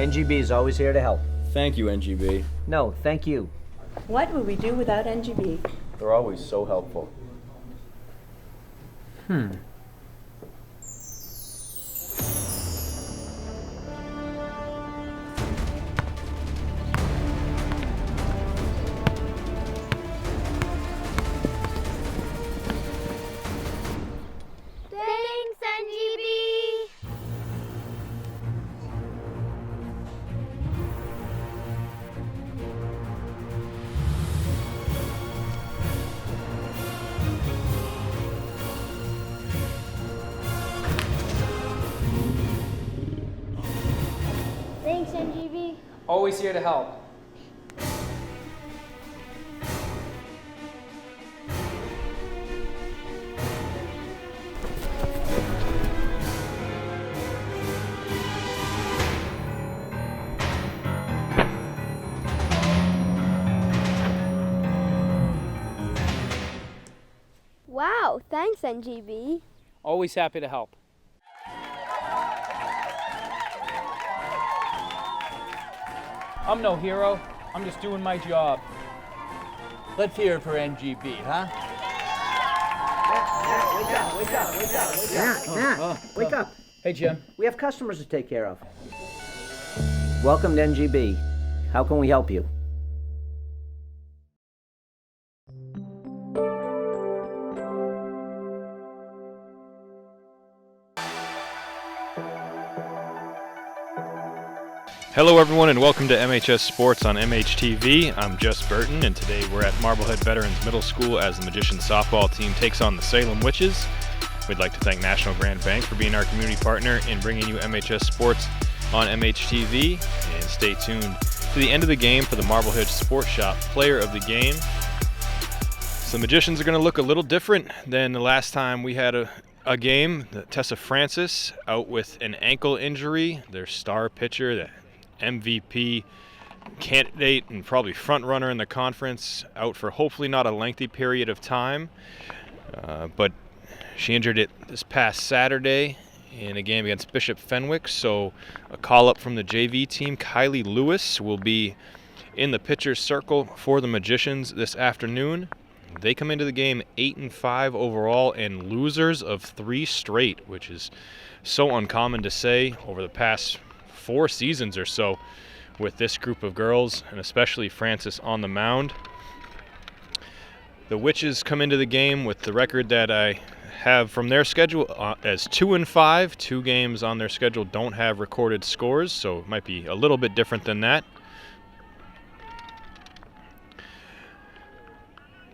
NGB is always here to help. Thank you, NGB. No, thank you. What would we do without NGB? They're always so helpful. Thanks, NGB! Thanks, NGB. Always here to help. Wow, thanks, NGB. Always happy to help. I'm no hero. I'm just doing my job. Let's hear it for NGB, huh? Wake up. Hey, Jim. We have customers to take care of. Welcome to NGB. How can we help you? Hello everyone and welcome to MHS Sports on MHTV. I'm Jess Burton and today we're at Marblehead Veterans Middle School as the Magicians softball team takes on the Salem Witches. We'd like to thank National Grand Bank for being our community partner in bringing you MHS Sports on MHTV, and stay tuned to the end of the game for the Marblehead Sports Shop Player of the Game. So the Magicians are going to look a little different than the last time we had a game. Tessa Francis out with an ankle injury, their star pitcher, the MVP candidate and probably front runner in the conference, out for hopefully not a lengthy period of time, but she injured it this past Saturday in a game against Bishop Fenwick. So a call up from the JV team. Kylie Lewis will be in the pitcher's circle for the Magicians this afternoon. They come into the game 8-5 overall and losers of 3 straight, which is so uncommon to say over the past 4 seasons or so with this group of girls, and especially Francis on the mound. The Witches come into the game with the record that I have from their schedule as 2-5. 2 games on their schedule don't have recorded scores, so it might be a little bit different than that.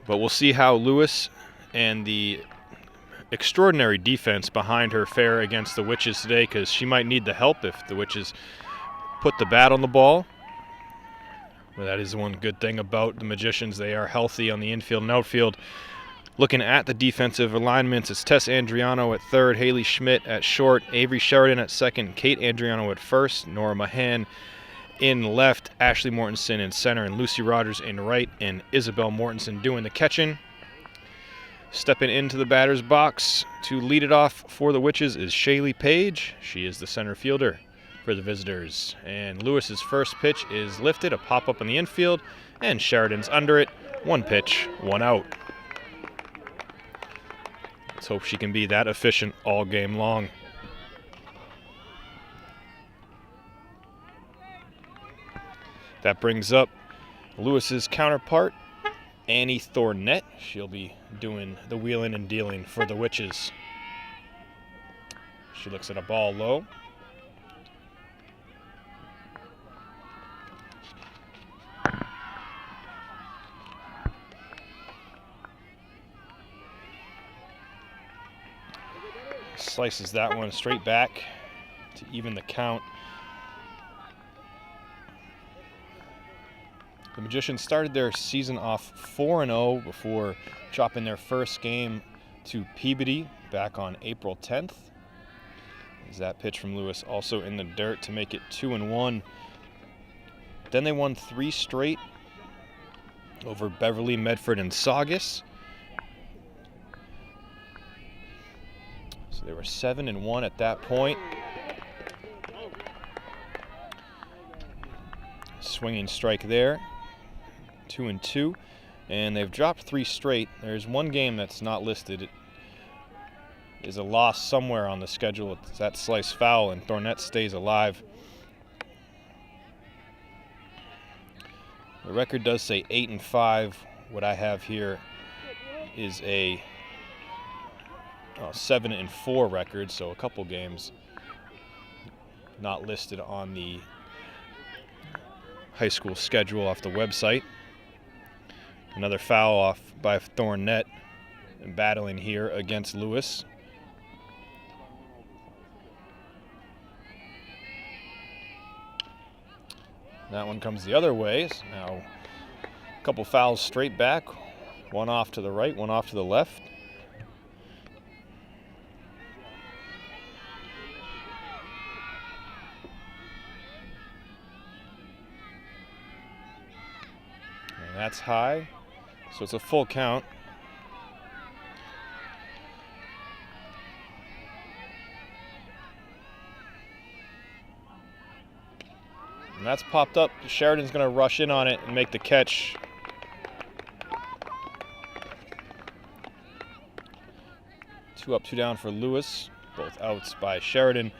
But we'll see how Lewis and the extraordinary defense behind her fare against the Witches today, because she might need the help if the Witches put the bat on the ball. Well, that is one good thing about the Magicians. They are healthy on the infield and outfield. Looking at the defensive alignments, it's Tess Andriano at third, Haley Schmidt at short, Avery Sheridan at second, Kate Andriano at first, Nora Mahan in left, Ashley Mortensen in center, and Lucy Rogers in right, and Isabel Mortensen doing the catching. Stepping into the batter's box to lead it off for the Witches is Shaylee Page. She is the center fielder for the visitors. And Lewis's first pitch is lifted, a pop-up in the infield, and Sheridan's under it. 1 pitch, 1 out. Let's hope she can be that efficient all game long. That brings up Lewis's counterpart, Annie Thornett. She'll be doing the wheeling and dealing for the Witches. She looks at a ball low. Slices that one straight back to even the count. The Magicians started their season off 4-0 before dropping their first game to Peabody back on April 10th. Is that pitch from Lewis also in the dirt to make it 2-1. Then they won 3 straight over Beverly, Medford, and Saugus. So they were 7-1 at that point. swinging strike there. 2-2. And they've dropped 3 straight. There's one game that's not listed. It is a loss somewhere on the schedule. It's that slice foul, and Thornett stays alive. The record does say 8-5. What I have here is a 7-4 record, so a couple games not listed on the high school schedule off the website. Another foul off by Thornett, and battling here against Lewis. That one comes the other way. So now a couple fouls straight back, one off to the right, one off to the left. And that's high, so it's a full count. And that's popped up. Sheridan's going to rush in on it and make the catch. Two up, two down for Lewis. Both outs by Sheridan.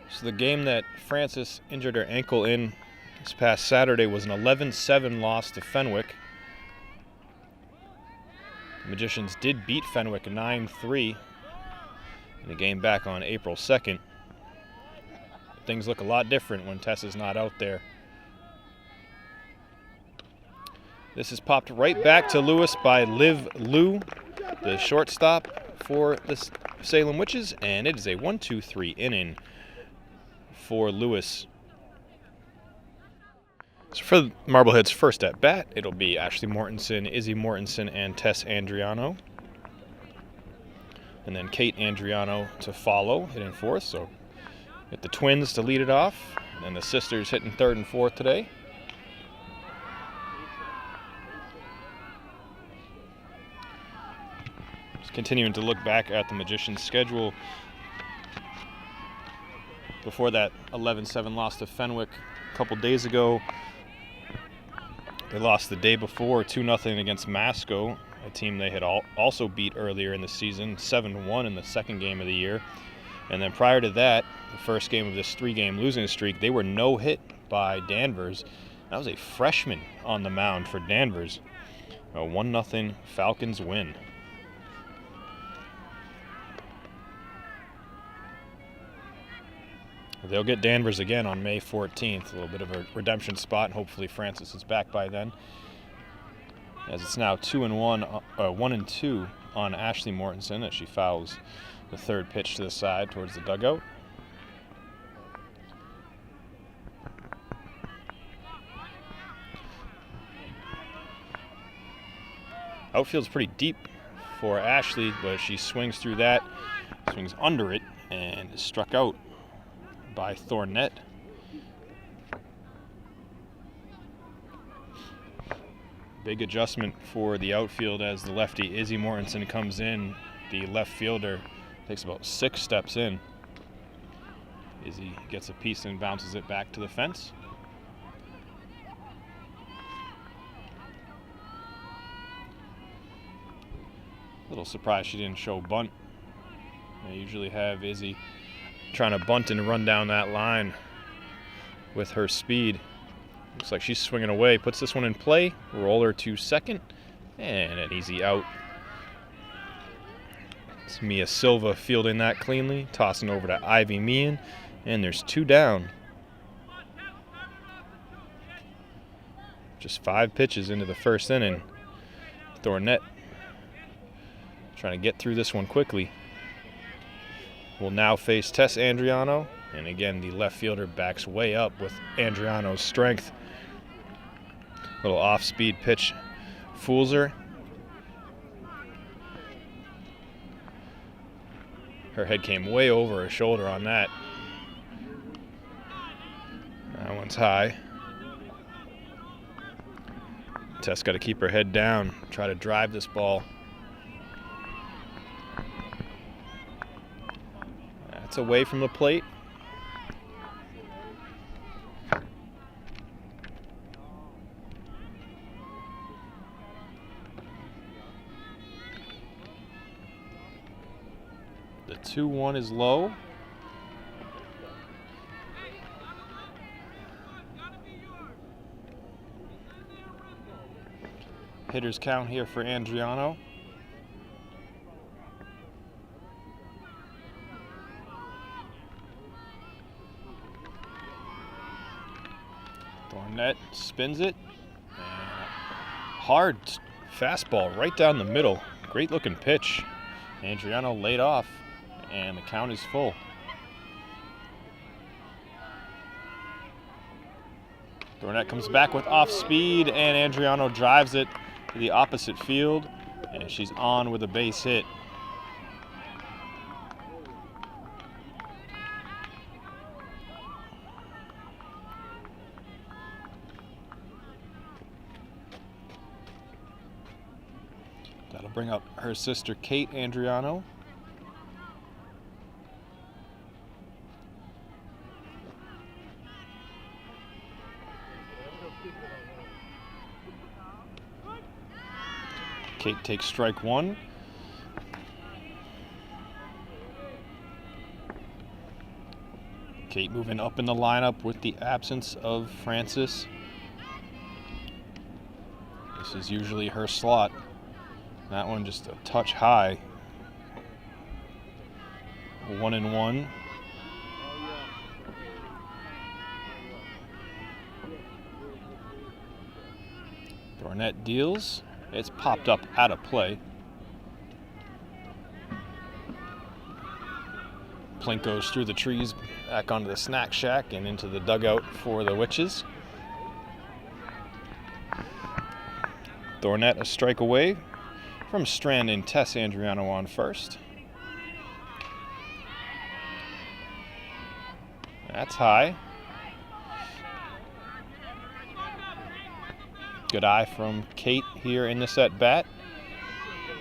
So the game that Francis injured her ankle in this past Saturday was an 11-7 loss to Fenwick. The Magicians did beat Fenwick 9-3 in the game back on April 2nd. Things look a lot different when Tessa's not out there. This is popped right back to Lewis by Liv Liu, the shortstop for the Salem Witches, and it is a 1-2-3 inning for Lewis. So for Marblehead's first at bat, it'll be Ashley Mortensen, Izzy Mortensen, and Tess Andriano. And then Kate Andriano to follow, hitting fourth. So get the twins to lead it off, and then the sisters hitting third and fourth today. Just continuing to look back at the Magicians' schedule. Before that 11-7 loss to Fenwick a couple days ago, they lost the day before 2-0 against Masco, a team they had also beat earlier in the season, 7-1 in the second game of the year. And then prior to that, the first game of this 3-game losing streak, they were no-hit by Danvers. That was a freshman on the mound for Danvers. A 1-0 Falcons win. They'll get Danvers again on May 14th. A little bit of a redemption spot, and hopefully Francis is back by then. As it's now 1-2 on Ashley Mortensen as she fouls the third pitch to the side towards the dugout. Outfield's pretty deep for Ashley, but she swings through that, swings under it, and is struck out by Thornett. Big adjustment for the outfield as the lefty Izzy Mortensen comes in. The left fielder takes about 6 steps in. Izzy gets a piece and bounces it back to the fence. A little surprised she didn't show bunt. They usually have Izzy trying to bunt and run down that line with her speed. Looks like she's swinging away, puts this one in play, roller to second, and an easy out. It's Mia Silva fielding that cleanly, tossing over to Ivy Meehan, and there's 2 down. Just 5 pitches into the first inning. Thornett trying to get through this one quickly. Will now face Tess Andriano, and again the left fielder backs way up with Andriano's strength. Little off-speed pitch fools her. Her head came way over her shoulder on that. That one's high. Tess got to keep her head down, try to drive this ball. That's away from the plate. The 2-1 is low. Hitters count here for Andriano. Thornett spins it. Hard fastball right down the middle. Great looking pitch. Andriano laid off, and the count is full. Thornett comes back with off speed, and Andriano drives it to the opposite field, and she's on with a base hit. That'll bring up her sister Kate Andriano. Kate takes strike one. Kate moving up in the lineup with the absence of Francis. This is usually her slot. That one just a touch high. 1-1. Thornett deals. It's popped up out of play. Plink goes through the trees back onto the snack shack and into the dugout for the Witches. Thornett a strike away from Strand and Tess Andriano on first. That's high. Good eye from Kate here in this at bat.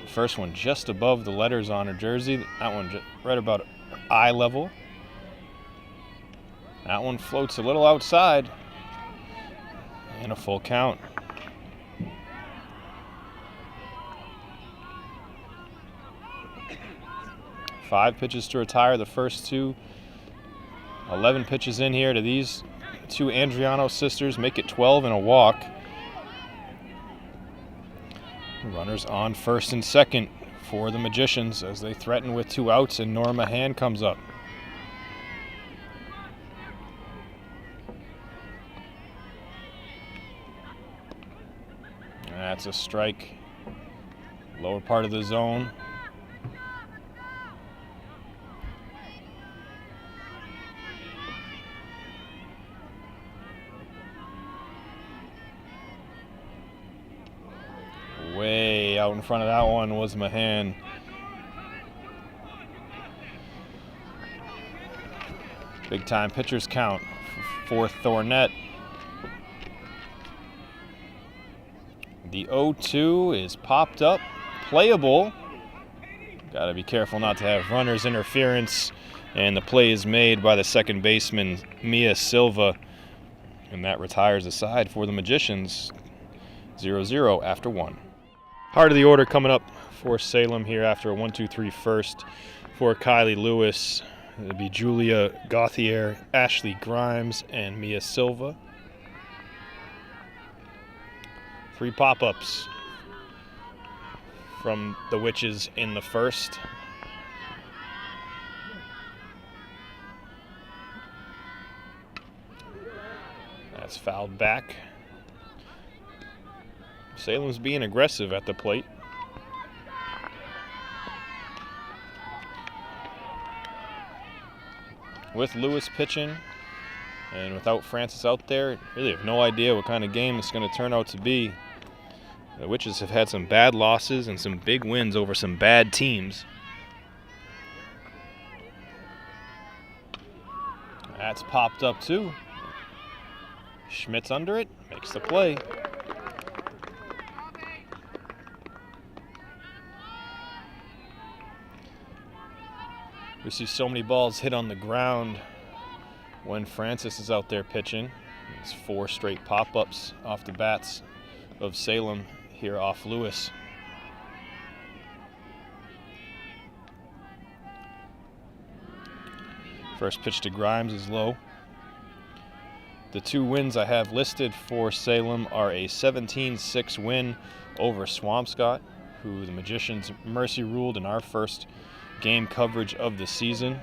First one just above the letters on her jersey. That one just right about eye level. That one floats a little outside. And a full count. Five pitches to retire the first two. 11 pitches in here to these two Andriano sisters. Make it 12 and a walk. Runners on first and second for the Magicians as they threaten with 2 outs, and Norma Hand comes up. That's a strike. Lower part of the zone. Way out in front of that one was Mahan. Big time pitchers count for Thornett. The 0-2 is popped up, playable. Got to be careful not to have runners interference, and the play is made by the second baseman Mia Silva, and that retires the side for the Magicians. 0-0 after 1. Heart of the order coming up for Salem here after a 1-2-3 first for Kylie Lewis. It'll be Julia Gauthier, Ashley Grimes, and Mia Silva. 3 pop-ups from the Witches in the first. That's fouled back. Salem's being aggressive at the plate. With Lewis pitching and without Francis out there, really have no idea what kind of game it's going to turn out to be. The Witches have had some bad losses and some big wins over some bad teams. That's popped up too. Schmidt's under it, makes the play. We see so many balls hit on the ground when Francis is out there pitching. It's 4 straight pop-ups off the bats of Salem here off Lewis. First pitch to Grimes is low. The two wins I have listed for Salem are a 17-6 win over Swampscott, who the Magicians mercy ruled in our first game coverage of the season.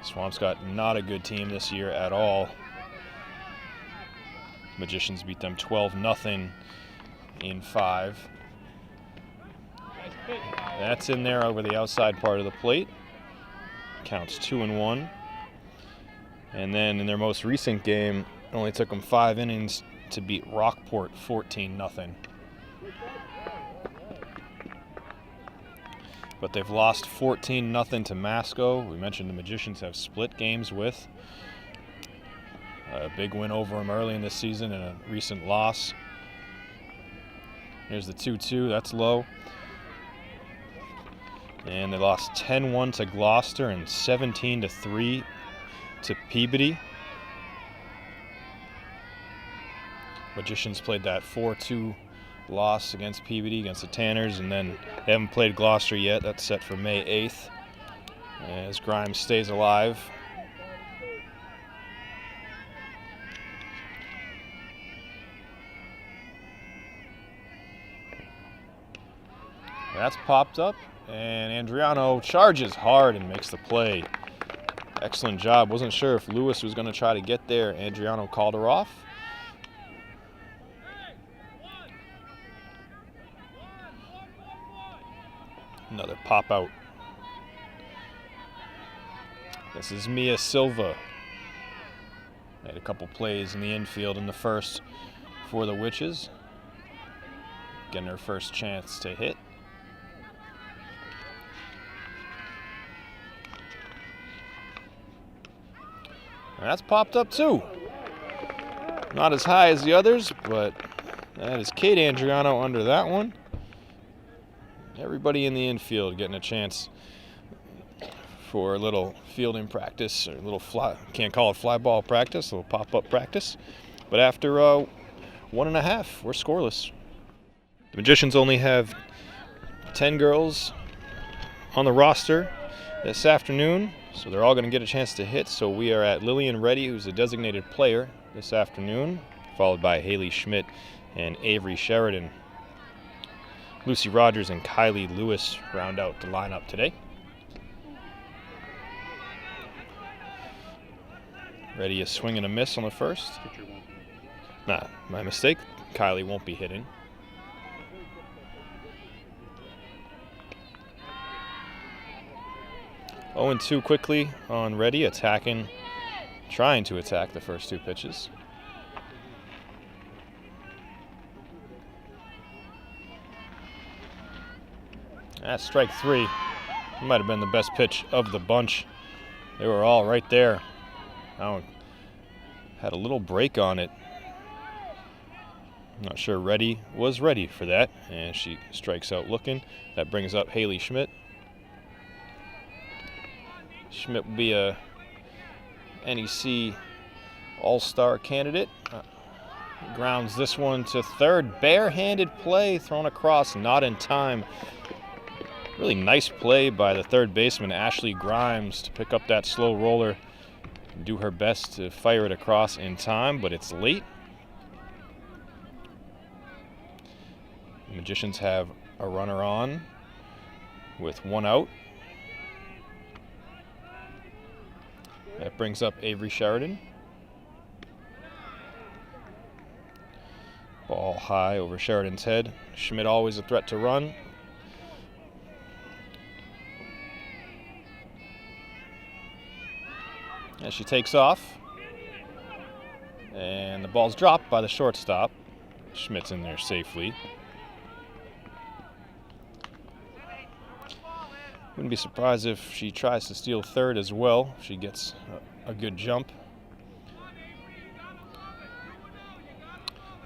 Swampscott, not a good team this year at all. Magicians beat them 12-0 in 5. That's in there over the outside part of the plate. Counts 2-1. And then in their most recent game, it only took them 5 innings to beat Rockport 14-0. But they've lost 14-0 to Masco. We mentioned the Magicians have split games with. A big win over them early in the season and a recent loss. Here's the 2-2, that's low. And they lost 10-1 to Gloucester and 17-3 to Peabody. Magicians played that 4-2 loss against Peabody, against the Tanners, and then they haven't played Gloucester yet. That's set for May 8th as Grimes stays alive. That's popped up, and Andriano charges hard and makes the play. Excellent job. Wasn't sure if Lewis was going to try to get there. Andriano called her off. Another pop out. This is Mia Silva. Made a couple plays in the infield in the first for the Witches. Getting her first chance to hit. And that's popped up too. Not as high as the others, but that is Kate Andriano under that one. Everybody in the infield getting a chance for a little fielding practice, or a little fly, can't call it fly ball practice, a little pop-up practice. But after 1.5, we're scoreless. The Magicians only have 10 girls on the roster this afternoon, so they're all going to get a chance to hit. So we are at Lillian Reddy, who's a designated player this afternoon, followed by Haley Schmidt and Avery Sheridan. Lucy Rogers and Kylie Lewis round out the lineup today. Reddy is swing and a miss on the first. Nah, my mistake. Kylie won't be hitting. Oh, and 2 quickly on Reddy, attacking, trying to attack the first 2 pitches. That's strike 3. Might have been the best pitch of the bunch. They were all right there. Now had a little break on it. Not sure Reddy was ready for that, and she strikes out looking. That brings up Haley Schmidt. Schmidt will be a NEC All-Star candidate. Grounds this one to third. Barehanded play thrown across, not in time. Really nice play by the third baseman, Ashley Grimes, to pick up that slow roller. Do her best to fire it across in time, but it's late. The Magicians have a runner on with 1 out. That brings up Avery Sheridan. Ball high over Sheridan's head. Schmidt always a threat to run. As she takes off. And the ball's dropped by the shortstop. Schmidt's in there safely. Wouldn't be surprised if she tries to steal third as well. She gets a good jump.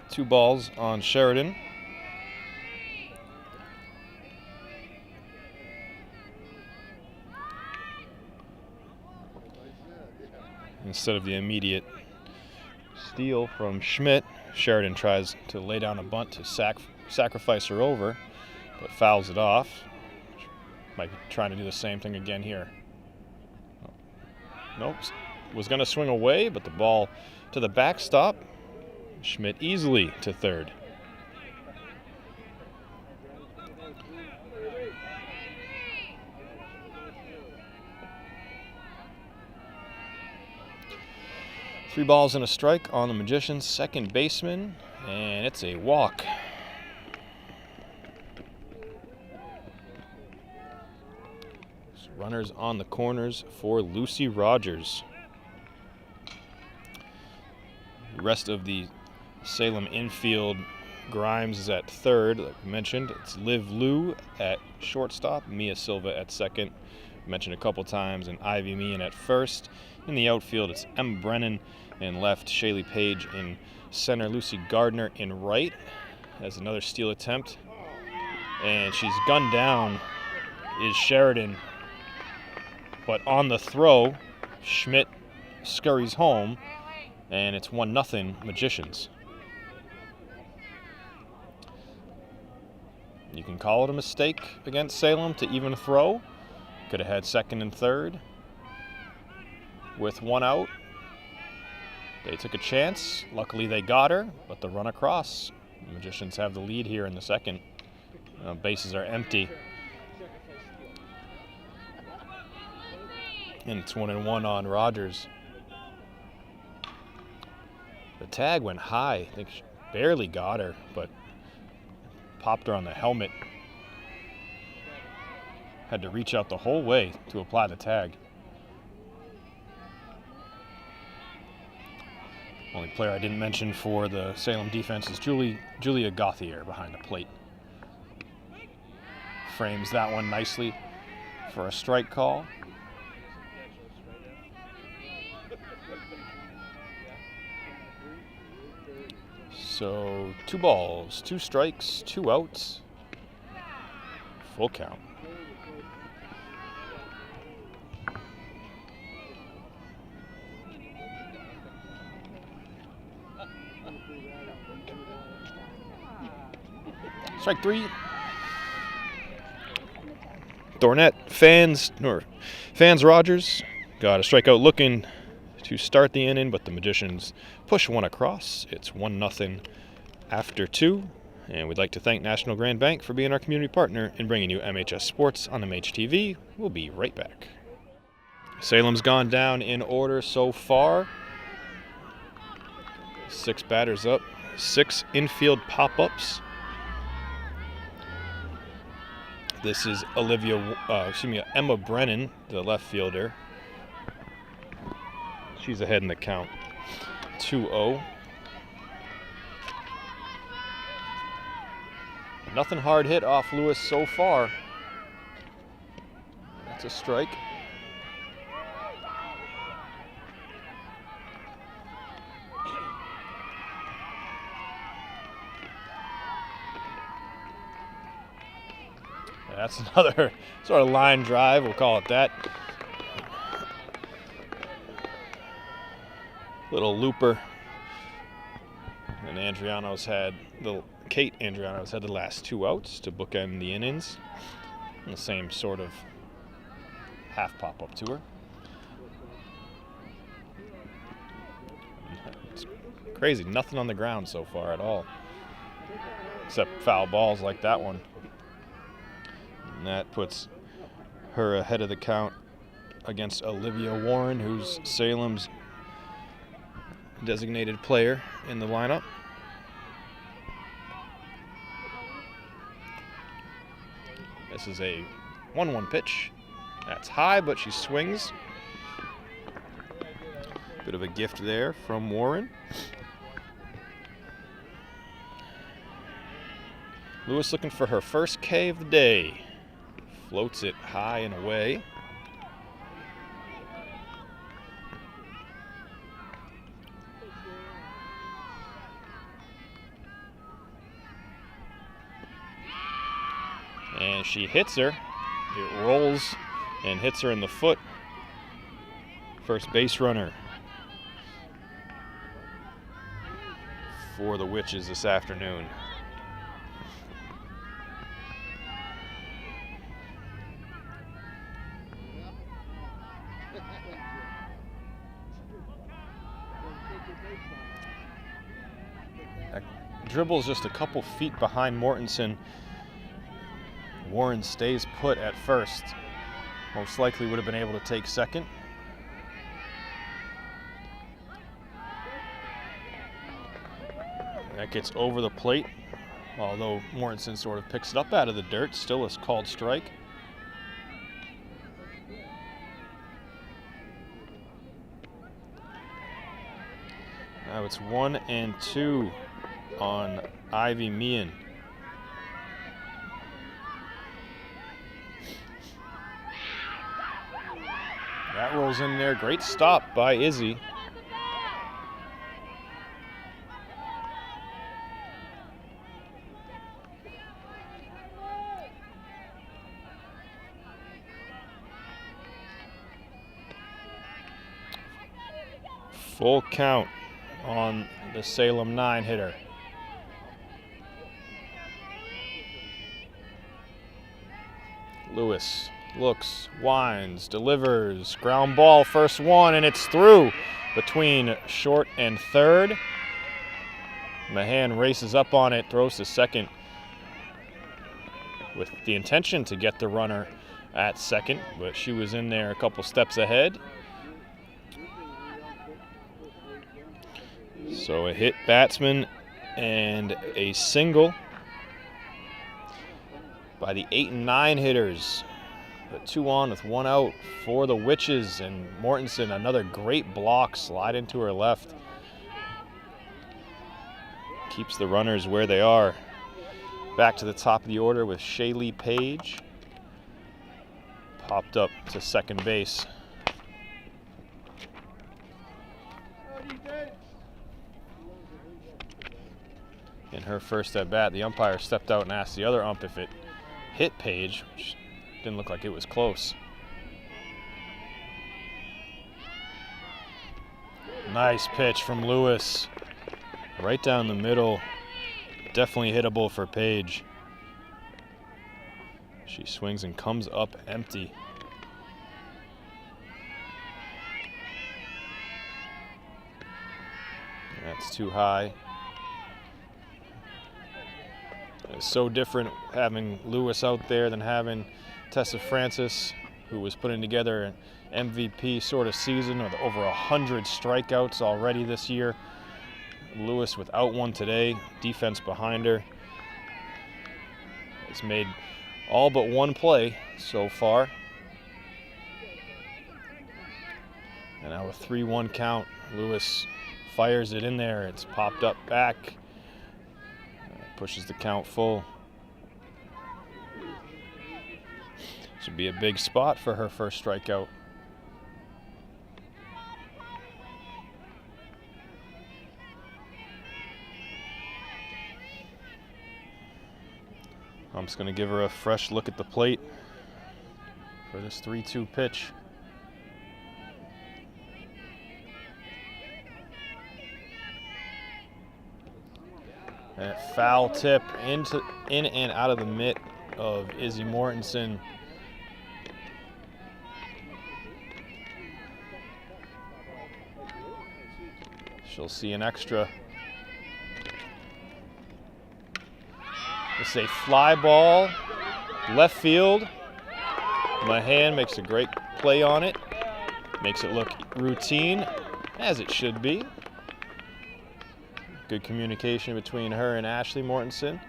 2 balls on Sheridan. Instead of the immediate steal from Schmidt, Sheridan tries to lay down a bunt to sacrifice her over, but fouls it off. Might be trying to do the same thing again here. Nope. Was going to swing away, but the ball to the backstop. Schmidt easily to third. Three balls and a strike on the Magicians' second baseman, and it's a walk. Runners on the corners for Lucy Rogers. The rest of the Salem infield, Grimes is at third, like we mentioned. It's Liv Liu at shortstop, Mia Silva at second, mentioned a couple times, and Ivy Meehan at first. In the outfield, it's Emma Brennan in left, Shaylee Page in center, Lucy Gardner in right. Has another steal attempt, and she's gunned down is Sheridan. But on the throw, Schmidt scurries home, and it's 1-0 Magicians. You can call it a mistake against Salem to even throw. Could have had second and third with one out. They took a chance. Luckily they got her, but the run across. The Magicians have the lead here in the second. Bases are empty. And it's 1-1 on Rogers. The tag went high. I think she barely got her, but popped her on the helmet. Had to reach out the whole way to apply the tag. Only player I didn't mention for the Salem defense is Julia Gauthier behind the plate. Frames that one nicely for a strike call. So 2 balls, 2 strikes, 2 outs, full count. Strike 3. Thornett fans Rogers got a strikeout looking to start the inning, but the Magicians push one across. It's 1-0 after 2, and we'd like to thank National Grand Bank for being our community partner in bringing you MHS Sports on MHTV. We'll be right back. Salem's gone down in order so far. 6 batters up, 6 infield pop-ups. This is Emma Brennan, the left fielder. She's ahead in the count, 2-0. Nothing hard hit off Lewis so far. That's a strike. That's another sort of line drive, we'll call it that. Little looper. And Kate Andriano's had the last 2 outs to bookend the innings. And the same sort of half pop-up to her. It's crazy, nothing on the ground so far at all. Except foul balls like that one. And that puts her ahead of the count against Olivia Warren, who's Salem's designated player in the lineup. This is a 1-1 pitch. That's high, but she swings. Bit of a gift there from Warren. Lewis looking for her first K of the day. Floats it high and away. And she hits her. It rolls and hits her in the foot. First base runner for the Witches this afternoon. That dribble's just a couple feet behind Mortensen. Warren stays put at first. Most likely would have been able to take second. That gets over the plate, although Mortensen sort of picks it up out of the dirt. Still a called strike. Now it's 1-2 on Ivy Meehan. That rolls in there. Great stop by Izzy. Full count on the Salem 9 hitter. Lewis looks, winds, delivers, ground ball, first one, and it's through between short and third. Mahan races up on it, throws to second with the intention to get the runner at second, but she was in there a couple steps ahead. So a hit batsman and a single by the 8 and 9 hitters. The 2 on with 1 out for the Witches, and Mortensen, another great block, slide into her left. Keeps the runners where they are. Back to the top of the order with Shaylee Page. Popped up to second base. In her first at bat, the umpire stepped out and asked the other ump if it hit Page, which didn't look like it was close. Nice pitch from Lewis. Right down the middle. Definitely hittable for Page. She swings and comes up empty. That's too high. It's so different having Lewis out there than having Tessa Francis, who was putting together an MVP sort of season with over 100 strikeouts already this year. Lewis without one today, defense behind her. Has made all but one play so far. And now a 3-1 count. Lewis fires it in there. It's popped up back. Pushes the count full. Should be a big spot for her first strikeout. I'm just going to give her a fresh look at the plate for this 3-2 pitch. And foul tip in and out of the mitt of Izzy Mortensen. She'll see an extra. It's a fly ball, left field. Mahan makes a great play on it. Makes it look routine, as it should be. Good communication between her and Ashley Mortensen,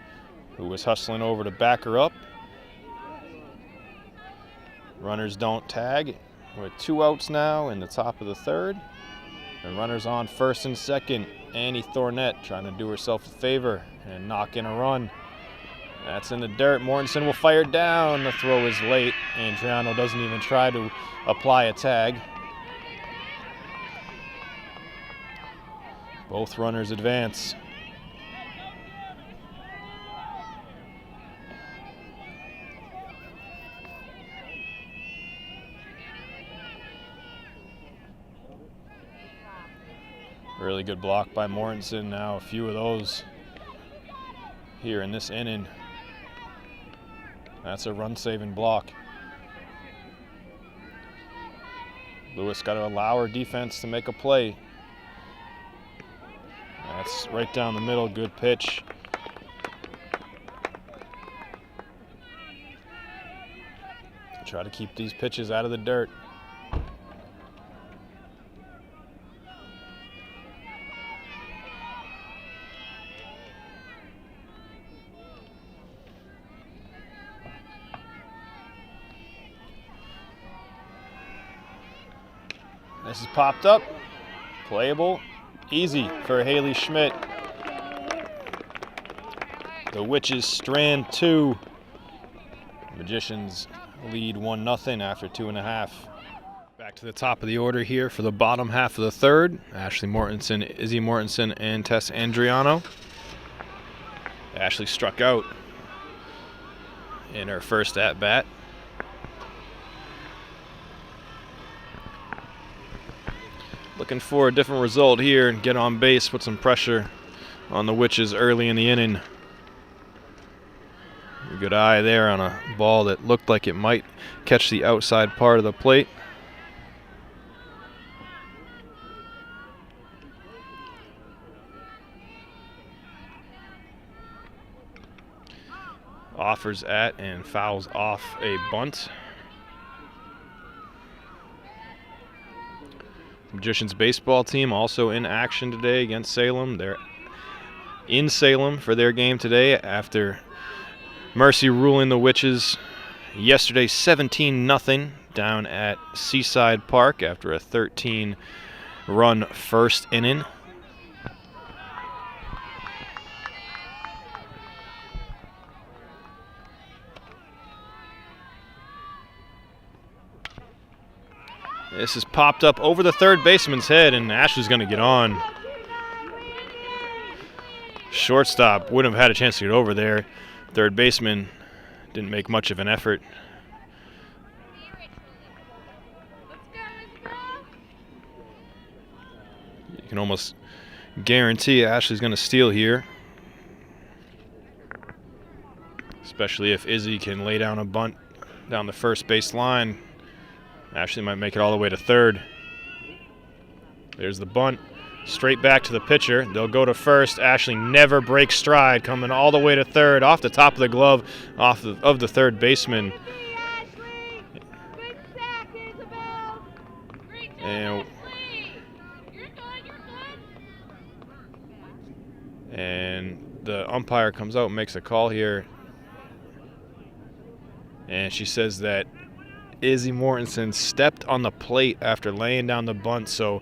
who was hustling over to back her up. Runners don't tag. We're at 2 outs now in the top of the third. And runners on first and second. Annie Thornett trying to do herself a favor and knock in a run. That's in the dirt. Mortensen will fire down. The throw is late. Andriano doesn't even try to apply a tag. Both runners advance. Really good block by Mortensen. Now a few of those here in this inning. That's a run-saving block. Lewis got to allow her defense to make a play. That's right down the middle, good pitch. Try to keep these pitches out of the dirt. This is popped up, playable, easy for Haley Schmidt. The Witches strand 2. Magicians lead 1-0 after 2.5. Back to the top of the order here for the bottom half of the third. Ashley Mortensen, Izzy Mortensen, and Tess Andriano. Ashley struck out in her first at-bat. Looking for a different result here and get on base, put some pressure on the Witches early in the inning. A good eye there on a ball that looked like it might catch the outside part of the plate. Offers at and fouls off a bunt. Magicians baseball team also in action today against Salem. They're in Salem for their game today after Mercy ruling the Witches yesterday 17-0 down at Seaside Park after a 13-run first inning. This is popped up over the third baseman's head, and Ashley's going to get on. Shortstop wouldn't have had a chance to get over there. Third baseman didn't make much of an effort. You can almost guarantee Ashley's going to steal here, especially if Izzy can lay down a bunt down the first base line. Ashley might make it all the way to third. There's the bunt. Straight back to the pitcher. They'll go to first. Ashley never breaks stride, coming all the way to third, off the top of the glove, of the third baseman. And the umpire comes out and makes a call here. And she says that Izzy Mortensen stepped on the plate after laying down the bunt, so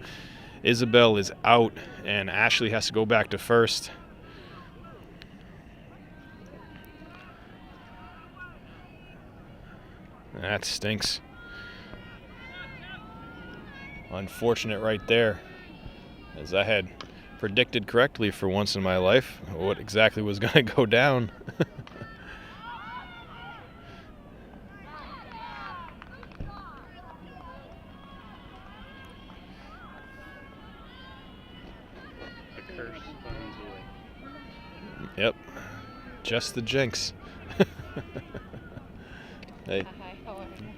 Isabel is out and Ashley has to go back to first. That stinks. Unfortunate right there, as I had predicted correctly for once in my life what exactly was going to go down. Yep, just the jinx. Hey. Hi, how are you?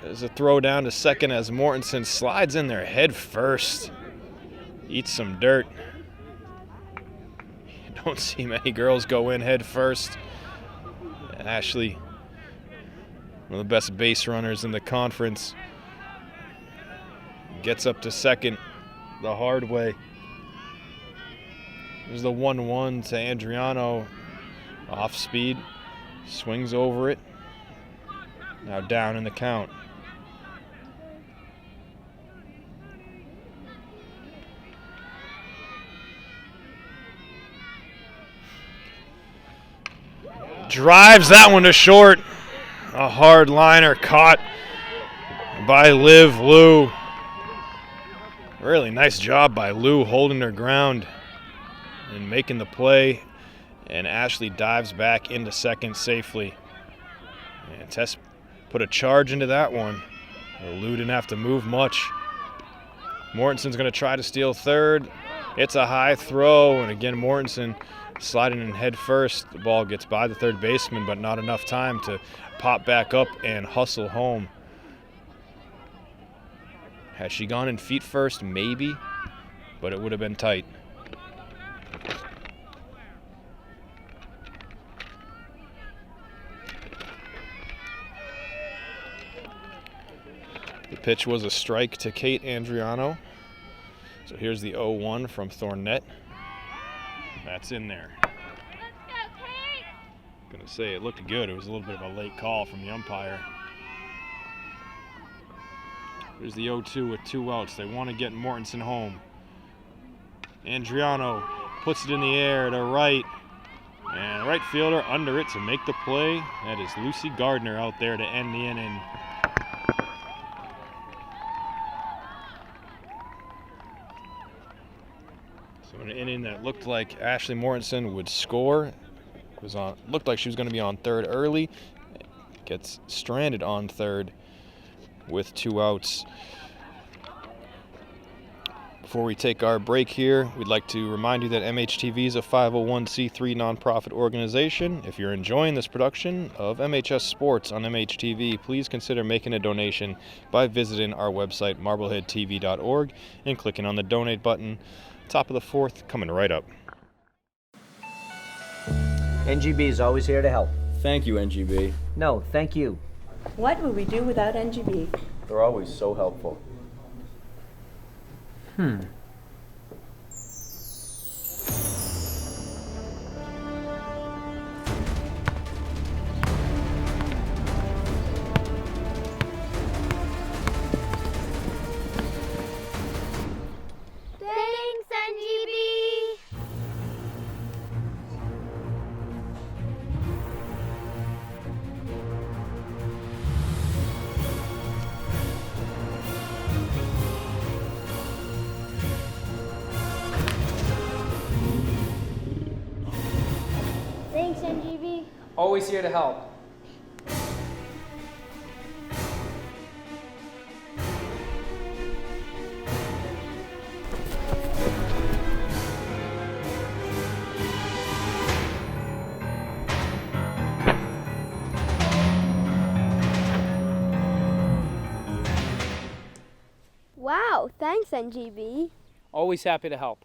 There's a throw down to second as Mortensen slides in there head first. Eats some dirt. You don't see many girls go in head first. Ashley, one of the best base runners in the conference, gets up to second the hard way. There's the 1-1 to Andriano. Off speed, swings over it. Now down in the count. Drives that one to short. A hard liner caught by Liv Lou. Really nice job by Lou holding her ground and making the play. And Ashley dives back into second safely. And Tess put a charge into that one. Lou didn't have to move much. Mortensen's going to try to steal third. It's a high throw, and again Mortensen sliding in head first. The ball gets by the third baseman, but not enough time to pop back up and hustle home. Had she gone in feet first, maybe, but it would have been tight. The pitch was a strike to Kate Andriano. So here's the 0-1 from Thornett. That's in there. Gonna say it looked good. It was a little bit of a late call from the umpire. There's the 0-2 with 2 outs. They want to get Mortensen home. Andriano puts it in the air to right. And right fielder under it to make the play. That is Lucy Gardner out there to end the inning. So an inning that looked like Ashley Mortensen would score. Looked like she was going to be on third early. Gets stranded on third with 2 outs. Before we take our break here, we'd like to remind you that MHTV is a 501c3 nonprofit organization. If you're enjoying this production of MHS Sports on MHTV, please consider making a donation by visiting our website, marbleheadtv.org, and clicking on the donate button. Top of the fourth, coming right up. NGB is always here to help. Thank you, NGB. No, thank you. What would we do without NGB? They're always so helpful. Thanks, NGB. Thanks, NGB. Always here to help. Wow, thanks, NGB. Always happy to help.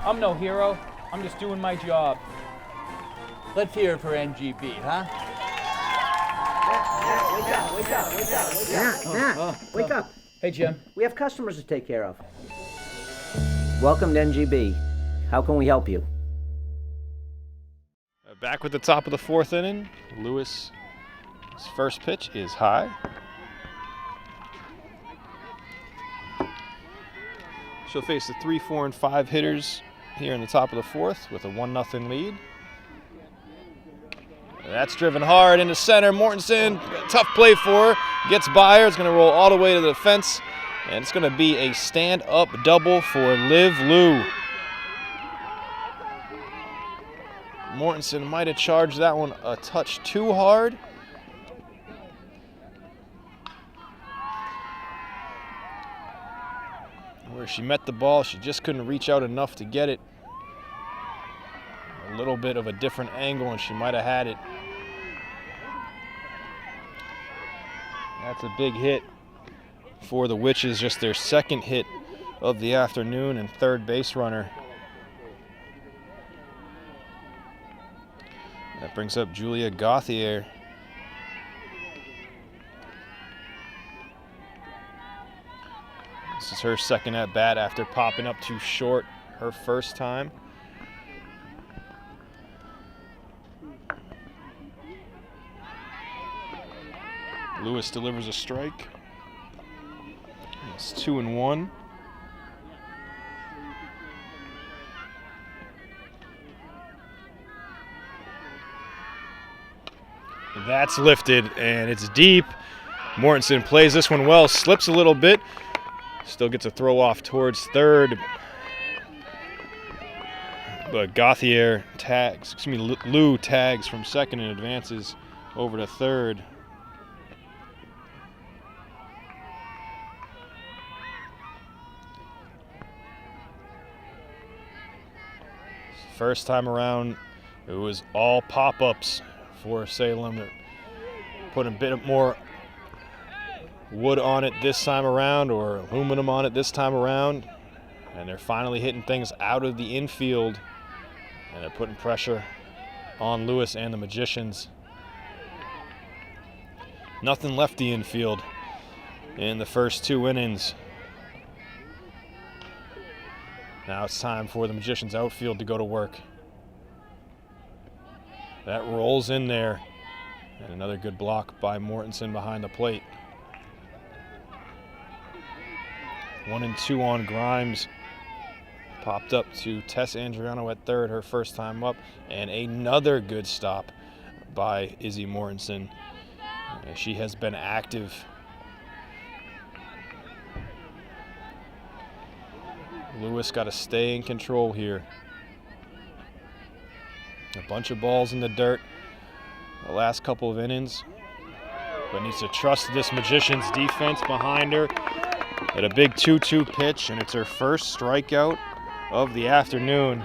I'm no hero. I'm just doing my job. Let's hear it for NGB, huh? Wake up. Hey, Jim. We have customers to take care of. Welcome to NGB. How can we help you? Back with the top of the fourth inning. Lewis' first pitch is high. She'll face the 3, 4, and 5 hitters here in the top of the fourth with a 1-0 lead. That's driven hard into center. Mortensen, tough play for her. Gets by her. It's going to roll all the way to the fence. And it's going to be a stand-up double for Liv Lou. Mortensen might have charged that one a touch too hard. Where she met the ball, she just couldn't reach out enough to get it. A little bit of a different angle and she might have had it. That's a big hit for the Witches, just their second hit of the afternoon, and third base runner. That brings up Julia Gauthier. This is her second at bat after popping up too short her first time. Lewis delivers a strike. It's 2-1. That's lifted and it's deep. Mortensen plays this one well, slips a little bit. Still gets a throw off towards third. But Gauthier tags, Lou tags from second and advances over to third. First time around, it was all pop-ups for Salem. putting a bit more wood on it this time around, or aluminum on it this time around. And they're finally hitting things out of the infield. And they're putting pressure on Lewis and the Magicians. Nothing left the infield in the first 2 innings. Now it's time for the Magicians outfield to go to work. That rolls in there. And another good block by Mortensen behind the plate. 1-2 on Grimes. Popped up to Tess Andriano at third, her first time up. And another good stop by Izzy Mortensen. She has been active. Lewis got to stay in control here. A bunch of balls in the dirt the last couple of innings, but needs to trust this Magicians defense behind her. At a big 2-2 pitch, and it's her first strikeout of the afternoon.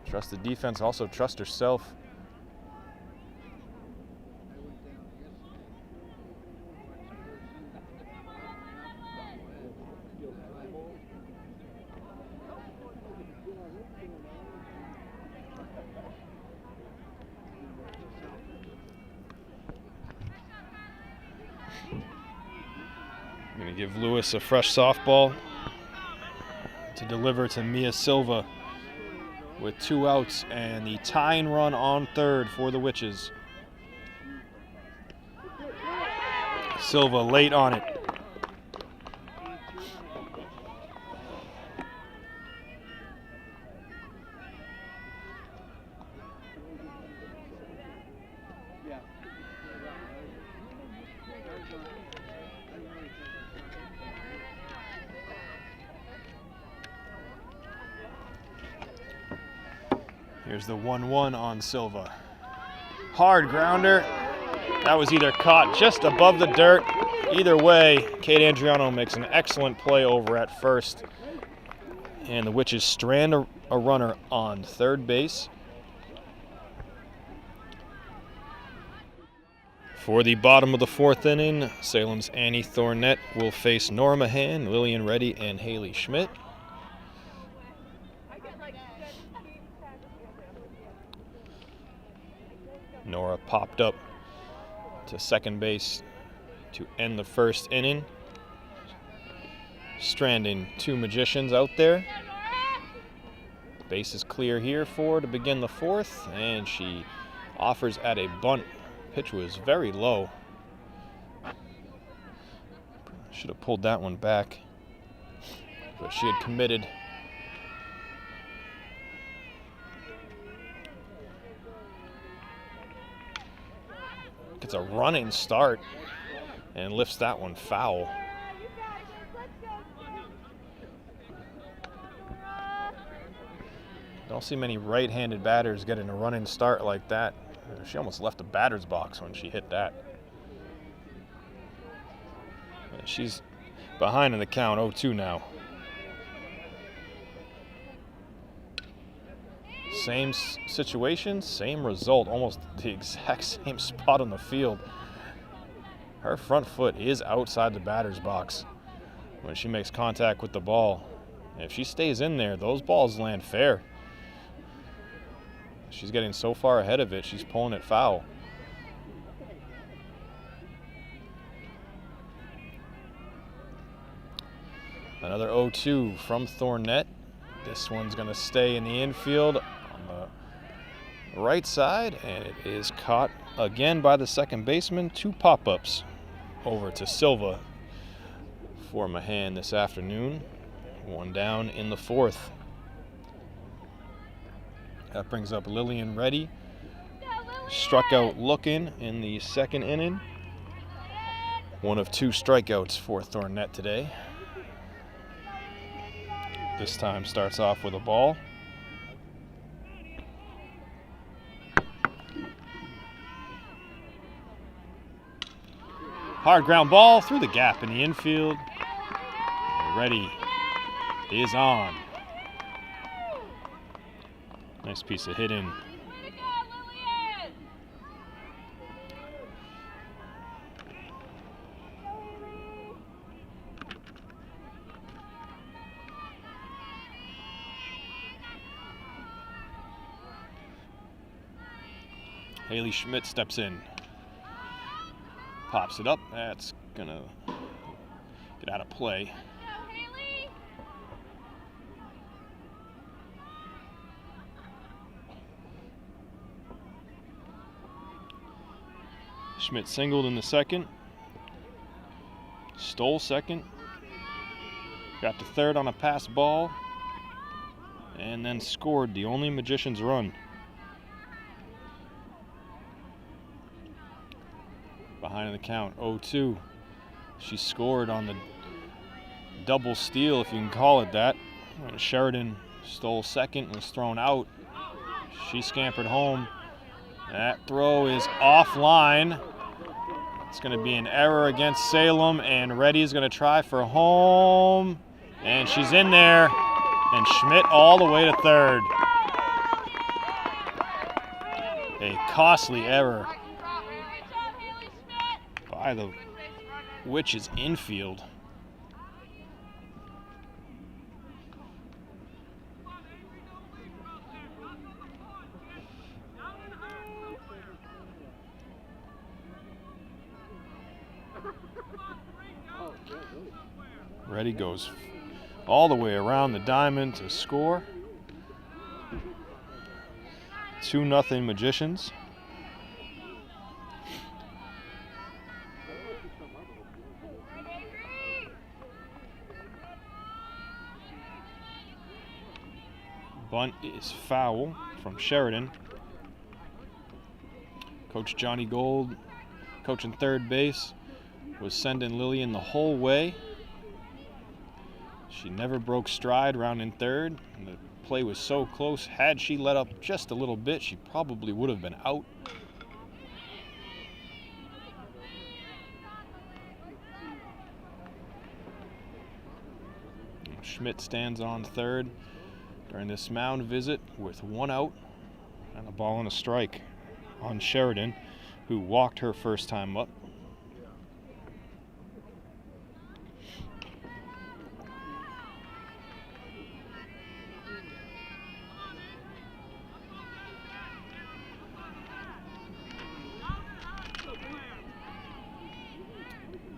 Trust the defense, also trust herself. Going to give Lewis a fresh softball to deliver to Mia Silva with 2 outs and the tying run on third for the Witches. Silva late on it. Here's the 1-1 on Silva. Hard grounder. That was either caught just above the dirt. Either way, Kate Andriano makes an excellent play over at first. And the Witches strand a runner on third base. For the bottom of the 4th inning, Salem's Annie Thornett will face Nora Mahan, Lillian Reddy, and Haley Schmidt. Nora popped up to second base to end the first inning, stranding 2 Magicians out there. Base is clear here for to begin the 4th, and she offers at a bunt. Pitch was very low. Should have pulled that one back, but she had committed. Gets a running start and lifts that one foul. Don't see many right-handed batters getting a running start like that. She almost left the batter's box when she hit that. She's behind in the count, 0-2 now. Same situation, same result, almost the exact same spot on the field. Her front foot is outside the batter's box when she makes contact with the ball. And if she stays in there, those balls land fair. She's getting so far ahead of it, she's pulling it foul. Another 0-2 from Thornett. This one's going to stay in the infield on the right side, and it is caught again by the second baseman. 2 pop-ups over to Silva for Mahan this afternoon. 1 down in the 4th. That brings up Lillian Reddy. Struck out looking in the 2nd inning. 1 of 2 strikeouts for Thornett today. This time starts off with a ball. Hard ground ball through the gap in the infield. Reddy is on. Nice piece of hitting Haley Schmidt steps in. Pops it up. That's gonna get out of play. Schmidt singled in the second. Stole second. Got to third on a pass ball. And then scored the only Magicians run. Behind the count, 0-2. She scored on the double steal, if you can call it that. Sheridan stole second and was thrown out. She scampered home. That throw is offline. It's going to be an error against Salem, and Reddy's going to try for home. And she's in there, and Schmidt all the way to third. A costly error by the Witches infield. Reddy goes all the way around the diamond to score. 2-0 Magicians. Bunt is foul from Sheridan. Coach Johnny Gold, coaching third base, was sending Lillian the whole way. She never broke stride rounding third. And the play was so close. Had she let up just a little bit, she probably would have been out. Schmidt stands on third during this mound visit with 1 out and a ball and a strike on Sheridan, who walked her first time up.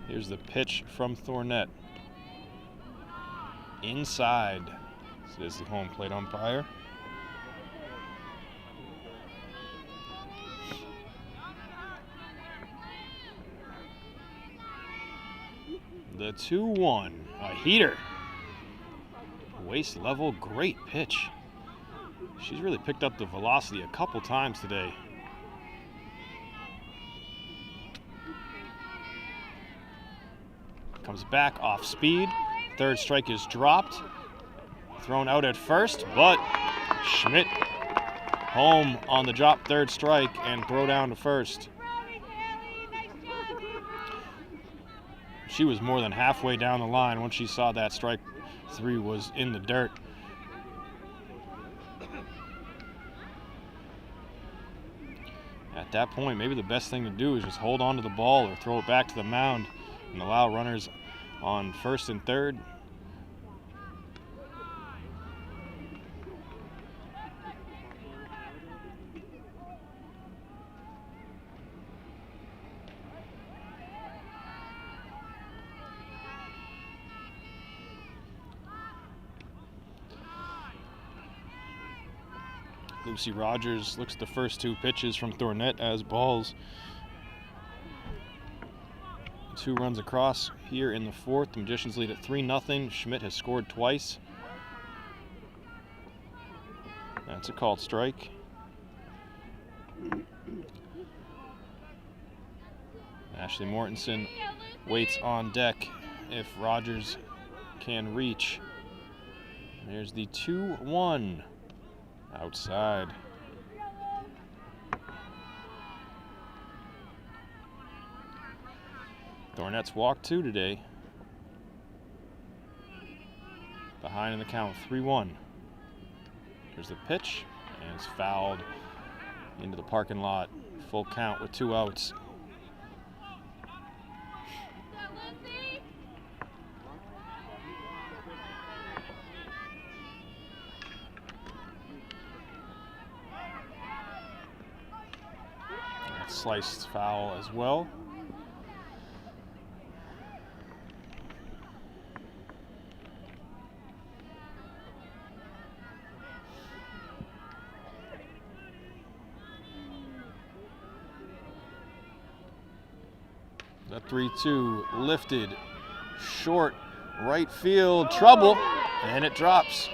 Here's the pitch from Thornett. Inside, says the home plate umpire. The 2-1, a heater. Waist level, great pitch. She's really picked up the velocity a couple times today. Comes back off speed. Third strike is dropped. Thrown out at first, but Schmidt home on the drop third strike and throw down to first. She was more than halfway down the line once she saw that strike 3 was in the dirt. At that point, maybe the best thing to do is just hold on to the ball or throw it back to the mound and allow runners on first and third. Lucy Rogers looks at the first 2 pitches from Thornett as balls. 2 runs across here in the fourth. The Magicians lead at 3-0. Schmidt has scored twice. That's a called strike. Ashley Mortensen waits on deck if Rogers can reach. There's the 2-1 outside. Thornett's walked 2 today. Behind in the count, 3-1. There's the pitch, and it's fouled into the parking lot. Full count with 2 outs. sliced foul as well. The 3-2 lifted, short, right field, trouble, and it drops.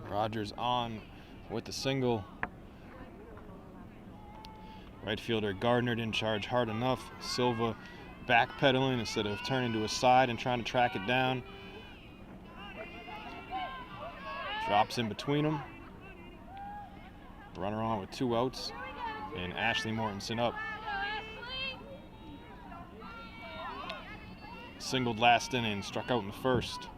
Rogers on with the single. Right fielder Gardner didn't charge hard enough. Silva backpedaling instead of turning to his side and trying to track it down. Drops in between them. Runner on with 2 outs. And Ashley Mortensen up. Singled last inning, struck out in the first.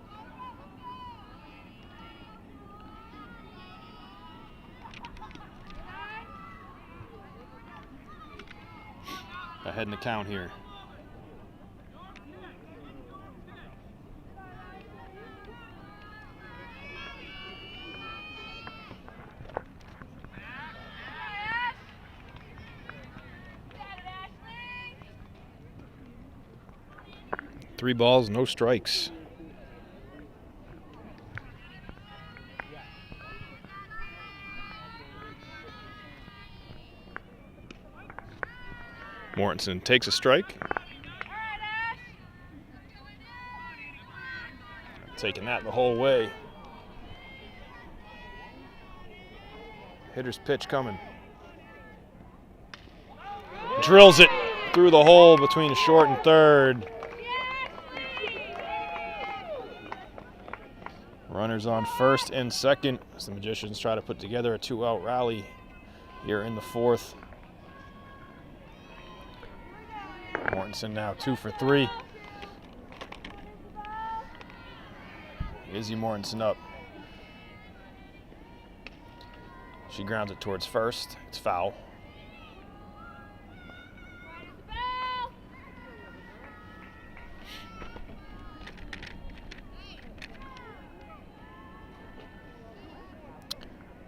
Ahead in the count here. Three balls, no strikes. Mortensen takes a strike. Taking that the whole way. Hitter's pitch coming. Drills it through the hole between short and third. Runners on first and second as the Magicians try to put together a 2-out rally here in the fourth. Mortensen now 2 for 3. Izzy Mortensen up. She grounds it towards first. It's foul.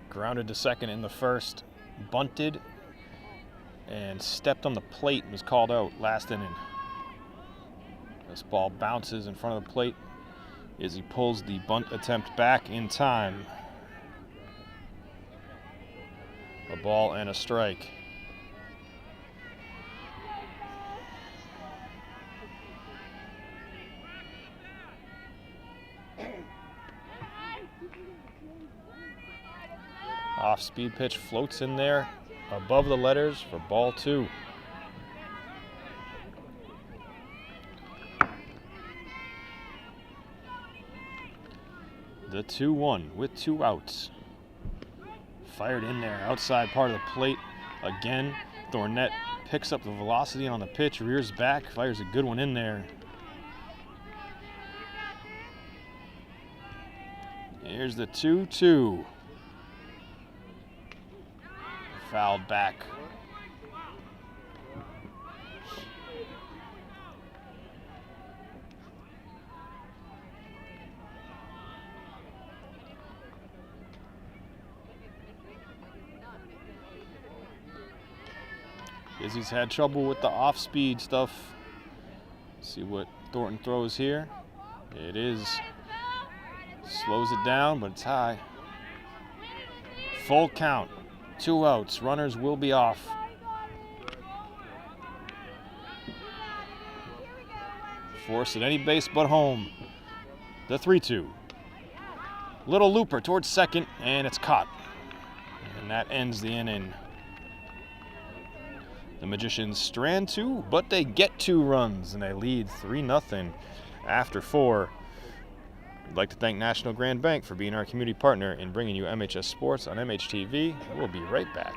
Grounded to second in the first. Bunted and stepped on the plate and was called out last inning. This ball bounces in front of the plate as he pulls the bunt attempt back in time. A ball and a strike. Off-speed pitch floats in there above the letters for ball 2. The 2-1 with 2 outs. Fired in there, outside part of the plate. Again, Thornett picks up the velocity on the pitch, rears back, fires a good one in there. Here's the 2-2. Fouled back. Izzy's had trouble with the off-speed stuff. See what Thornton throws here. It is. Slows it down, but it's high. Full count. 2 outs. Runners will be off. Force at any base but home. The 3-2. Little looper towards second, and it's caught. And that ends the inning. The Magicians strand 2, but they get 2 runs, and they lead 3-0 after 4. I'd like to thank National Grand Bank for being our community partner in bringing you MHS Sports on MHTV. We'll be right back.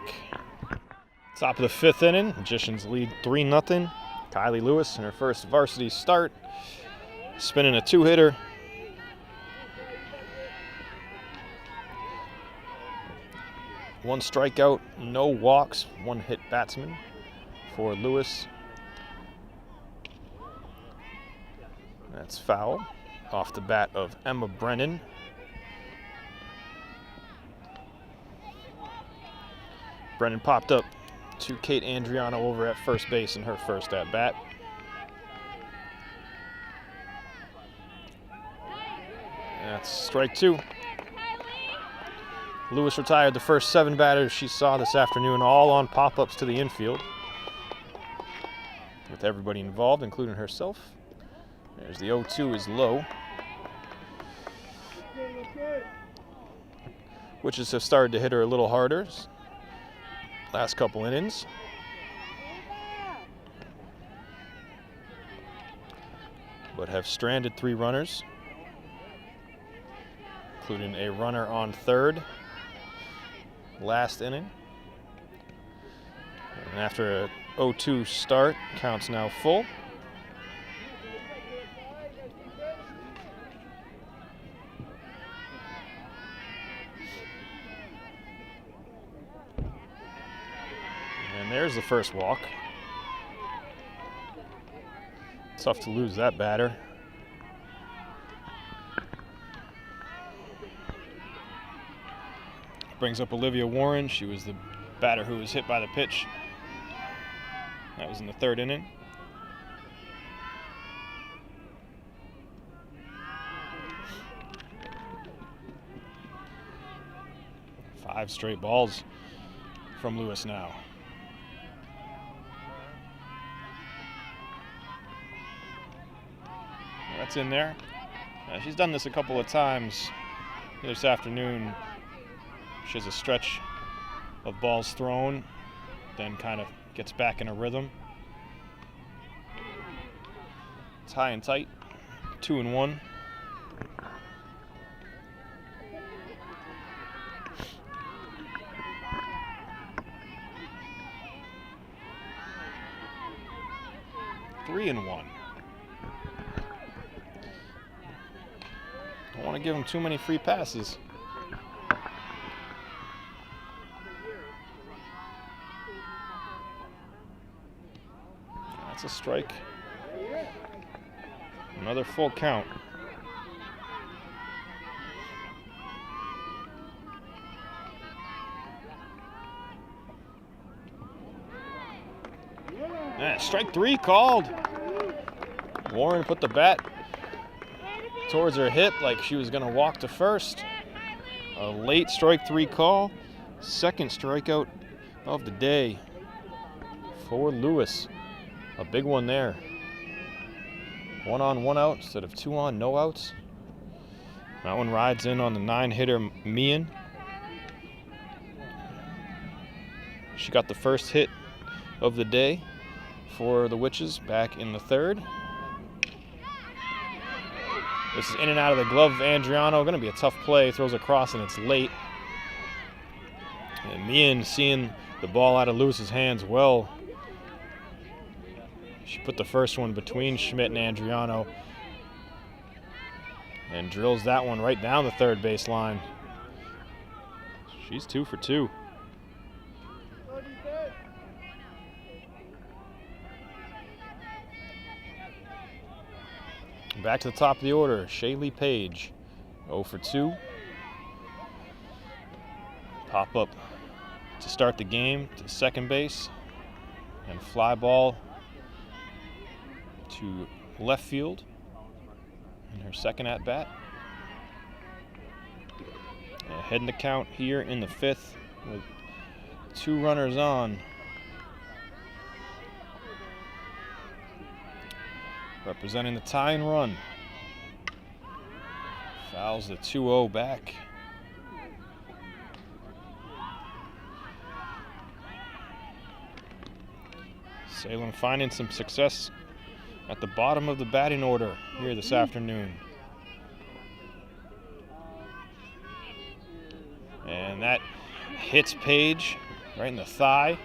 Top of the 5th inning, Magicians lead 3-0. Kylie Lewis in her first varsity start, spinning a 2-hitter. One strikeout, no walks, 1 hit batsman for Lewis. That's foul. off the bat of Emma Brennan. Brennan popped up to Kate Andriano over at first base in her first at bat. That's strike 2. Lewis retired the first 7 batters she saw this afternoon, all on pop-ups to the infield, with everybody involved, including herself. There's the 0-2 is low. Witches have started to hit her a little harder last couple innings. But have stranded 3 runners, including a runner on third last inning. And after a 0-2 start, count's now full. And there's the first walk. Tough to lose that batter. Brings up Olivia Warren. She was the batter who was hit by the pitch. That was in the 3rd inning. Five straight balls from Lewis now. That's in there. She's done this a couple of times this afternoon. She has a stretch of balls thrown, then kind of gets back in a rhythm. It's high and tight, 2-1. Three and 1. Don't want to give him too many free passes. That's a strike. Another full count. Strike 3 called. Warren put the bat towards her hip like she was going to walk to first. A late strike 3 call. Second strikeout of the day for Lewis. A big one there. 1 on, 1 out instead of 2 on, no outs. That one rides in on the 9-hitter Meehan. She got the first hit of the day for the Witches back in the 3rd. This is in and out of the glove of Andriano. Going to be a tough play. Throws across and it's late. And Meehan seeing the ball out of Lewis's hands well. She put the first one between Schmidt and Andriano and drills that one right down the 3rd baseline. She's 2 for 2. Back to the top of the order, Shaylee Page, 0 for 2. Pop up to start the game to second base, and fly ball to left field in her second at bat. Heading the count here in the 5th with 2 runners on. Representing the tying run. Fouls the 2-0 back. Salem finding some success at the bottom of the batting order here this afternoon. And that hits Page right in the thigh.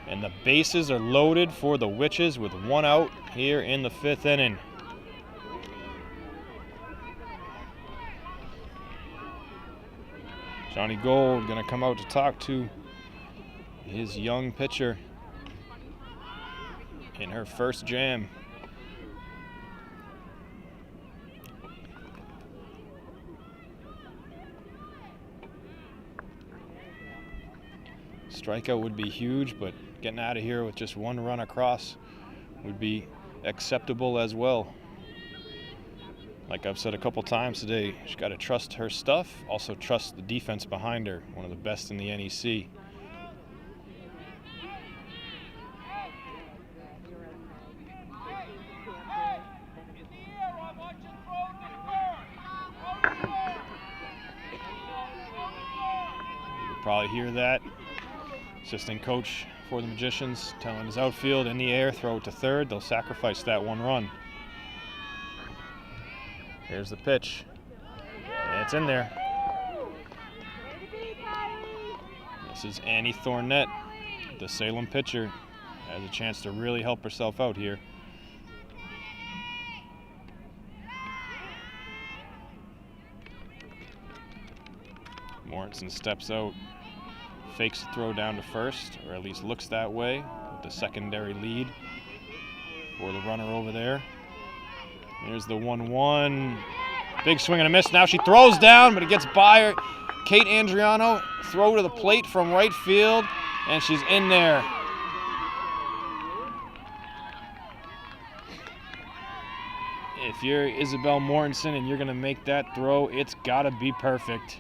And the bases are loaded for the Witches with 1 out here in the 5th inning. Johnny Gold going to come out to talk to his young pitcher in her first jam. Strikeout would be huge, but getting out of here with just one run across would be acceptable as well. Like I've said a couple times today, she's got to trust her stuff, also trust the defense behind her, one of the best in the NEC. You'll probably hear that. Assistant coach for the Magicians telling his outfield, in the air, throw it to third. They'll sacrifice that one run. Here's the pitch. And it's in there. This is Annie Thornett, the Salem pitcher. Has a chance to really help herself out here. Mortensen steps out, fakes the throw down to first, or at least looks that way, with the secondary lead for the runner over there. Here's the 1-1. Big swing and a miss. Now she throws down, but it gets by her. Kate Andriano, throw to the plate from right field, and she's in there. If you're Isabel Mortensen and you're going to make that throw, it's got to be perfect.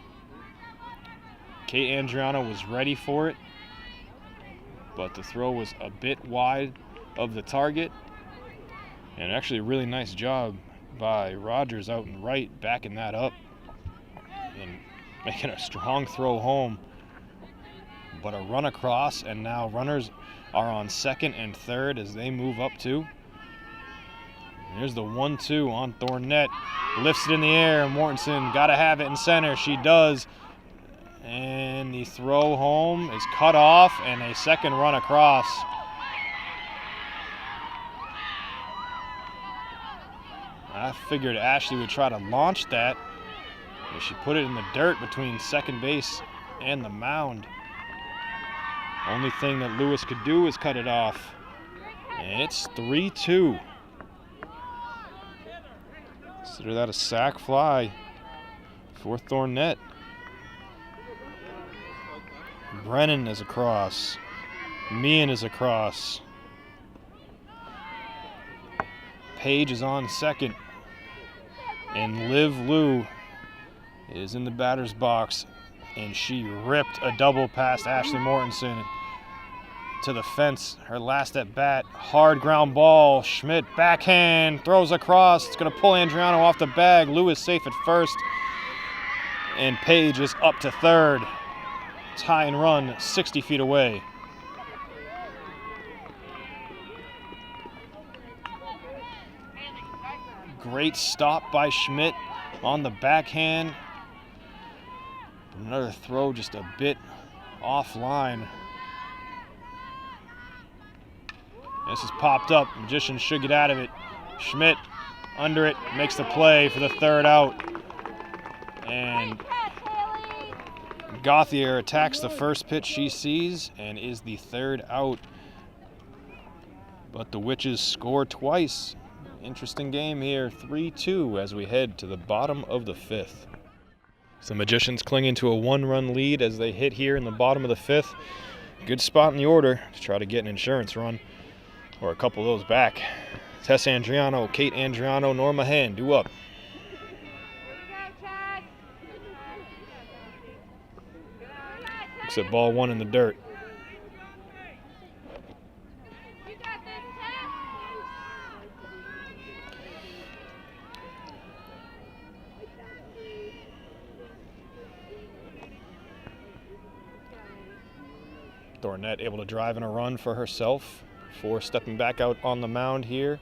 Kate Andriano was ready for it, but the throw was a bit wide of the target. And actually a really nice job by Rogers out and right, backing that up and making a strong throw home. But a run across, and now runners are on second and third as they move up to. Here's the 1-2 on Thornett. Lifts it in the air. Mortensen got to have it in center. She does. And the throw home is cut off, and a second run across. I figured Ashley would try to launch that, but she put it in the dirt between second base and the mound. Only thing that Lewis could do is cut it off. And it's 3-2. Consider that a sac fly for Thornett. Brennan is across. Meehan is across. Page is on second. And Liv Lou is in the batter's box. And she ripped a double past Ashley Mortensen to the fence. Her last at bat. Hard ground ball. Schmidt backhand. Throws across. It's going to pull Andriano off the bag. Lou is safe at first. And Page is up to third. Tie and run 60 feet away. Great stop by Schmidt on the backhand. Another throw just a bit offline. This is popped up. Magicians should get out of it. Schmidt under it, makes the play for the third out. And Gauthier attacks the first pitch she sees and is the third out. But the Witches score twice. Interesting game here, 3-2 as we head to the bottom of the fifth. So Magicians clinging to a one-run lead as they hit here in the bottom of the fifth. Good spot in the order to try to get an insurance run or a couple of those back. Tess Andriano, Kate Andriano, Norma Hand, due up. Looks at ball one in the dirt. Thornett able to drive in a run for herself before stepping back out on the mound here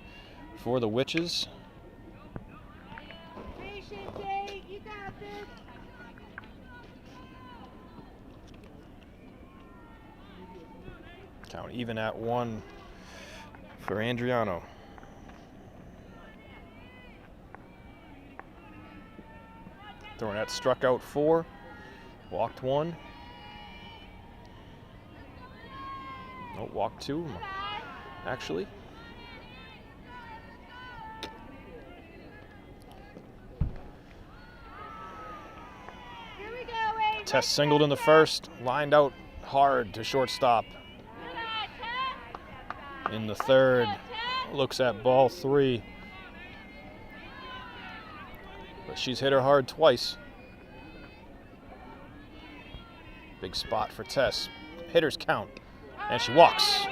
for the Witches. Count even at one for Andriano. Thornett struck out 4, walked 1. No, walked 2, actually. Tess singled in the first, lined out hard to shortstop. In the third, looks at ball 3. But she's hit her hard twice. Big spot for Tess. Hitters count. And she walks.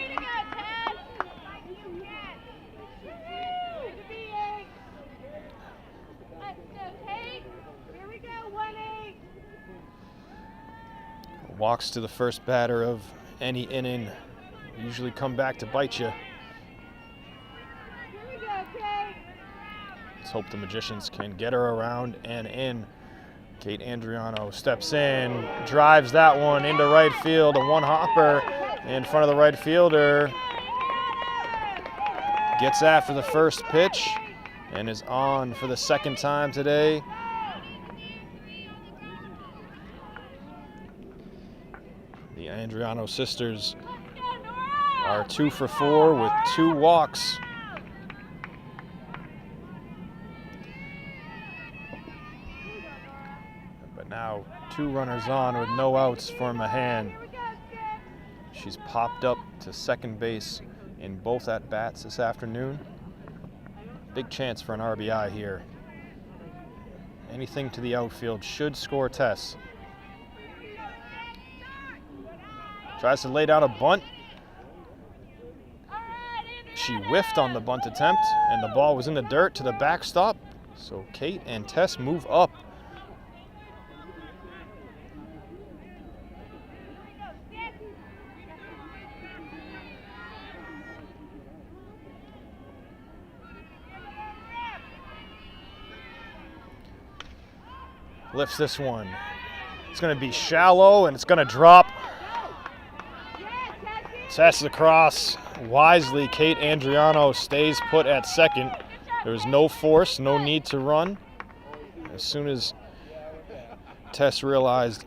Walks to the first batter of any inning. Usually come back to bite you. Let's hope the Magicians can get her around and in. Kate Andriano steps in, drives that one into right field. A one-hopper in front of the right fielder. Gets after the first pitch and is on for the second time today. The Andriano sisters are 2 for 4 with 2 walks. But now 2 runners on with no outs for Mahan. She's popped up to second base in both at-bats this afternoon. Big chance for an RBI here. Anything to the outfield should score Tess. Tries to lay down a bunt. She whiffed on the bunt attempt, and the ball was in the dirt to the backstop. So Kate and Tess move up. Lifts this one. It's going to be shallow, and it's going to drop. Tess across. Wisely, Kate Andriano stays put at second. There's no force, no need to run. As soon as Tess realized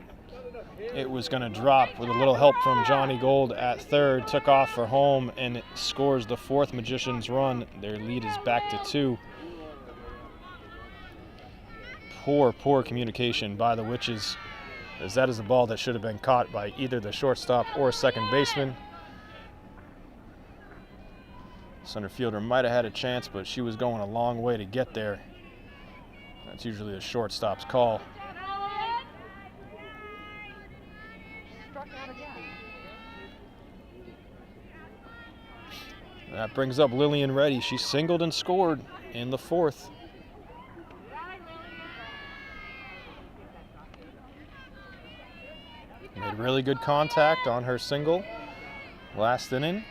it was going to drop, with a little help from Johnny Gold at third, took off for home and scores the 4th Magicians run. Their lead is back to 2. Poor communication by the Witches, as that is a ball that should have been caught by either the shortstop or second baseman. Center fielder might have had a chance, but she was going a long way to get there. That's usually the shortstop's call. That brings up Lillian Reddy. She singled and scored in the 4th. Made really good contact on her single last inning.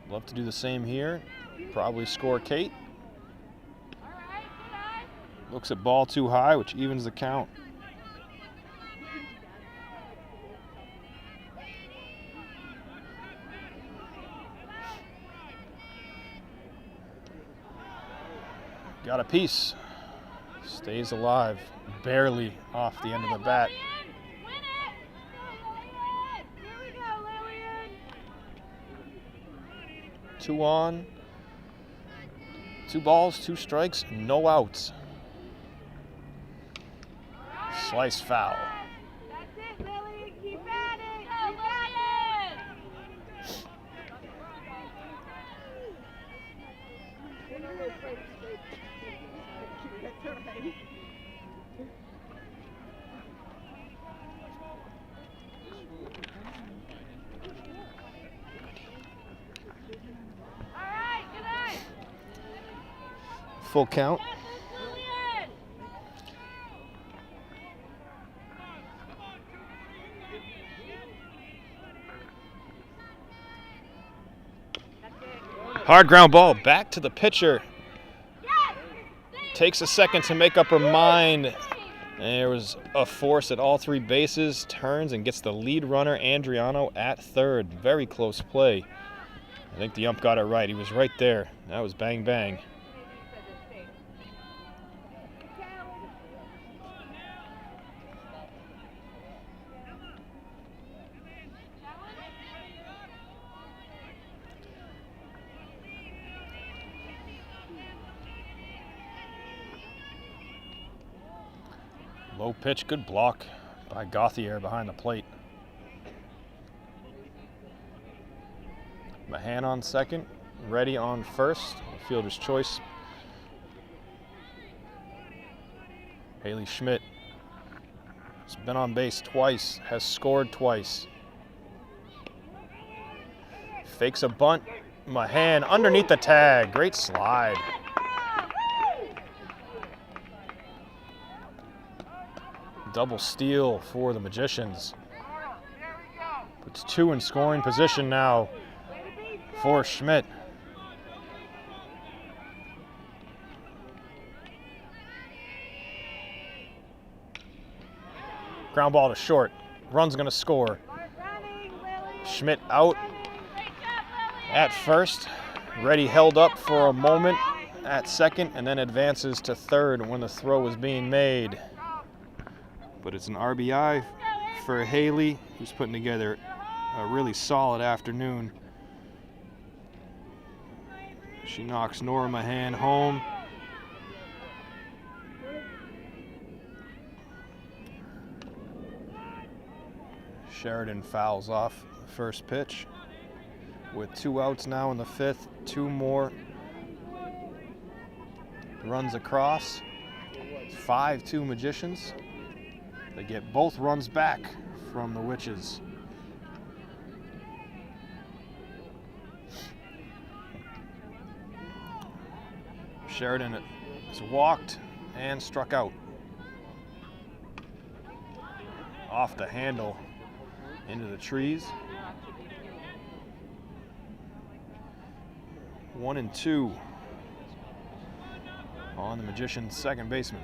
Love to do the same here. Probably score Kate. Looks at ball too high, which evens the count. Got a piece. Stays alive, barely off the end of the bat. Two on, 2 balls, 2 strikes, no outs. Slice foul. That's it, Lily. Keep at it. Go, Lily. Full count. Hard ground ball back to the pitcher. Takes a second to make up her mind. There was a force at all 3 bases. Turns and gets the lead runner, Andriano, at third. Very close play. I think the ump got it right. He was right there. That was bang, bang. Low pitch, good block by Gauthier behind the plate. Man on second, ready on first. Fielder's choice. Haley Schmidt has been on base twice, has scored twice. Fakes a bunt. Mahan underneath the tag. Great slide. Double steal for the Magicians. Puts 2 in scoring position now for Schmidt. Ground ball to short. Run's gonna score. Schmidt out at first. Reddy held up for a moment at second and then advances to third when the throw was being made. But it's an RBI for Haley, who's putting together a really solid afternoon. She knocks Nora Mahan home. Sheridan fouls off the first pitch. With 2 outs now in the 5th, 2 more. Runs across. 5-2 Magicians. They get both runs back from the Witches. Sheridan has walked and struck out. Off the handle. Into the trees. 1-2 on the Magician's second baseman.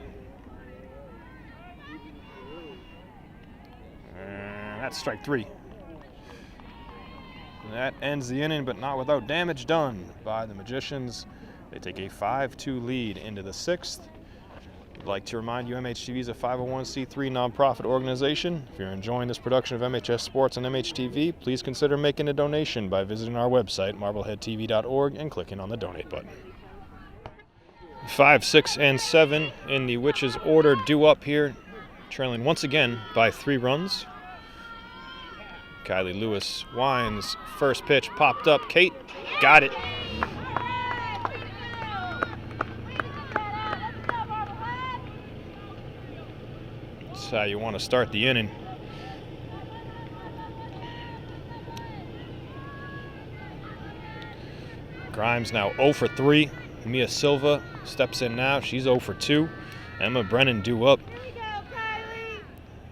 And that's strike 3. That ends the inning, but not without damage done by the Magicians. They take a 5-2 lead into the 6th. I'd like to remind you MHTV is a 501c3 nonprofit organization. If you're enjoying this production of MHS Sports on MHTV, please consider making a donation by visiting our website, marbleheadtv.org, and clicking on the donate button. 5, 6, and 7 in the Witches order due up here, trailing once again by 3 runs. Kylie Lewis winds, first pitch popped up. Kate got it. That's how you want to start the inning. Grimes now 0 for 3. Mia Silva steps in now. She's 0 for 2. Emma Brennan due up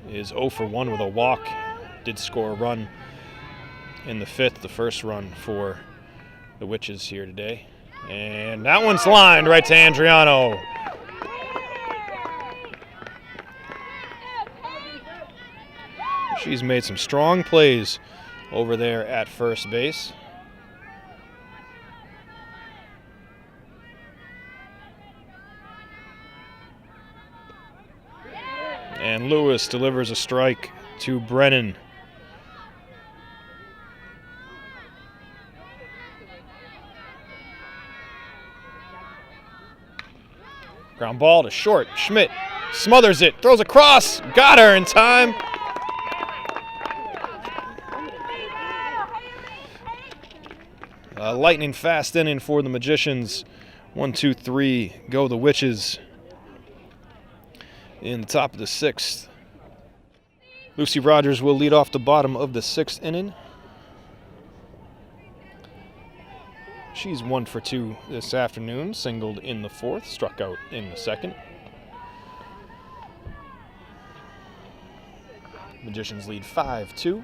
is 0 for 1 with a walk. Did score a run in the 5th, the first run for the Witches here today. And that one's lined right to Andriano. She's made some strong plays over there at first base. And Lewis delivers a strike to Brennan. Ground ball to short. Schmidt smothers it, throws across, got her in time. A lightning fast inning for the Magicians. 1, 2, 3, go the Witches. In the top of the 6th. Lucy Rogers will lead off the bottom of the 6th inning. She's 1 for 2 this afternoon, singled in the 4th, struck out in the 2nd. Magicians lead 5-2.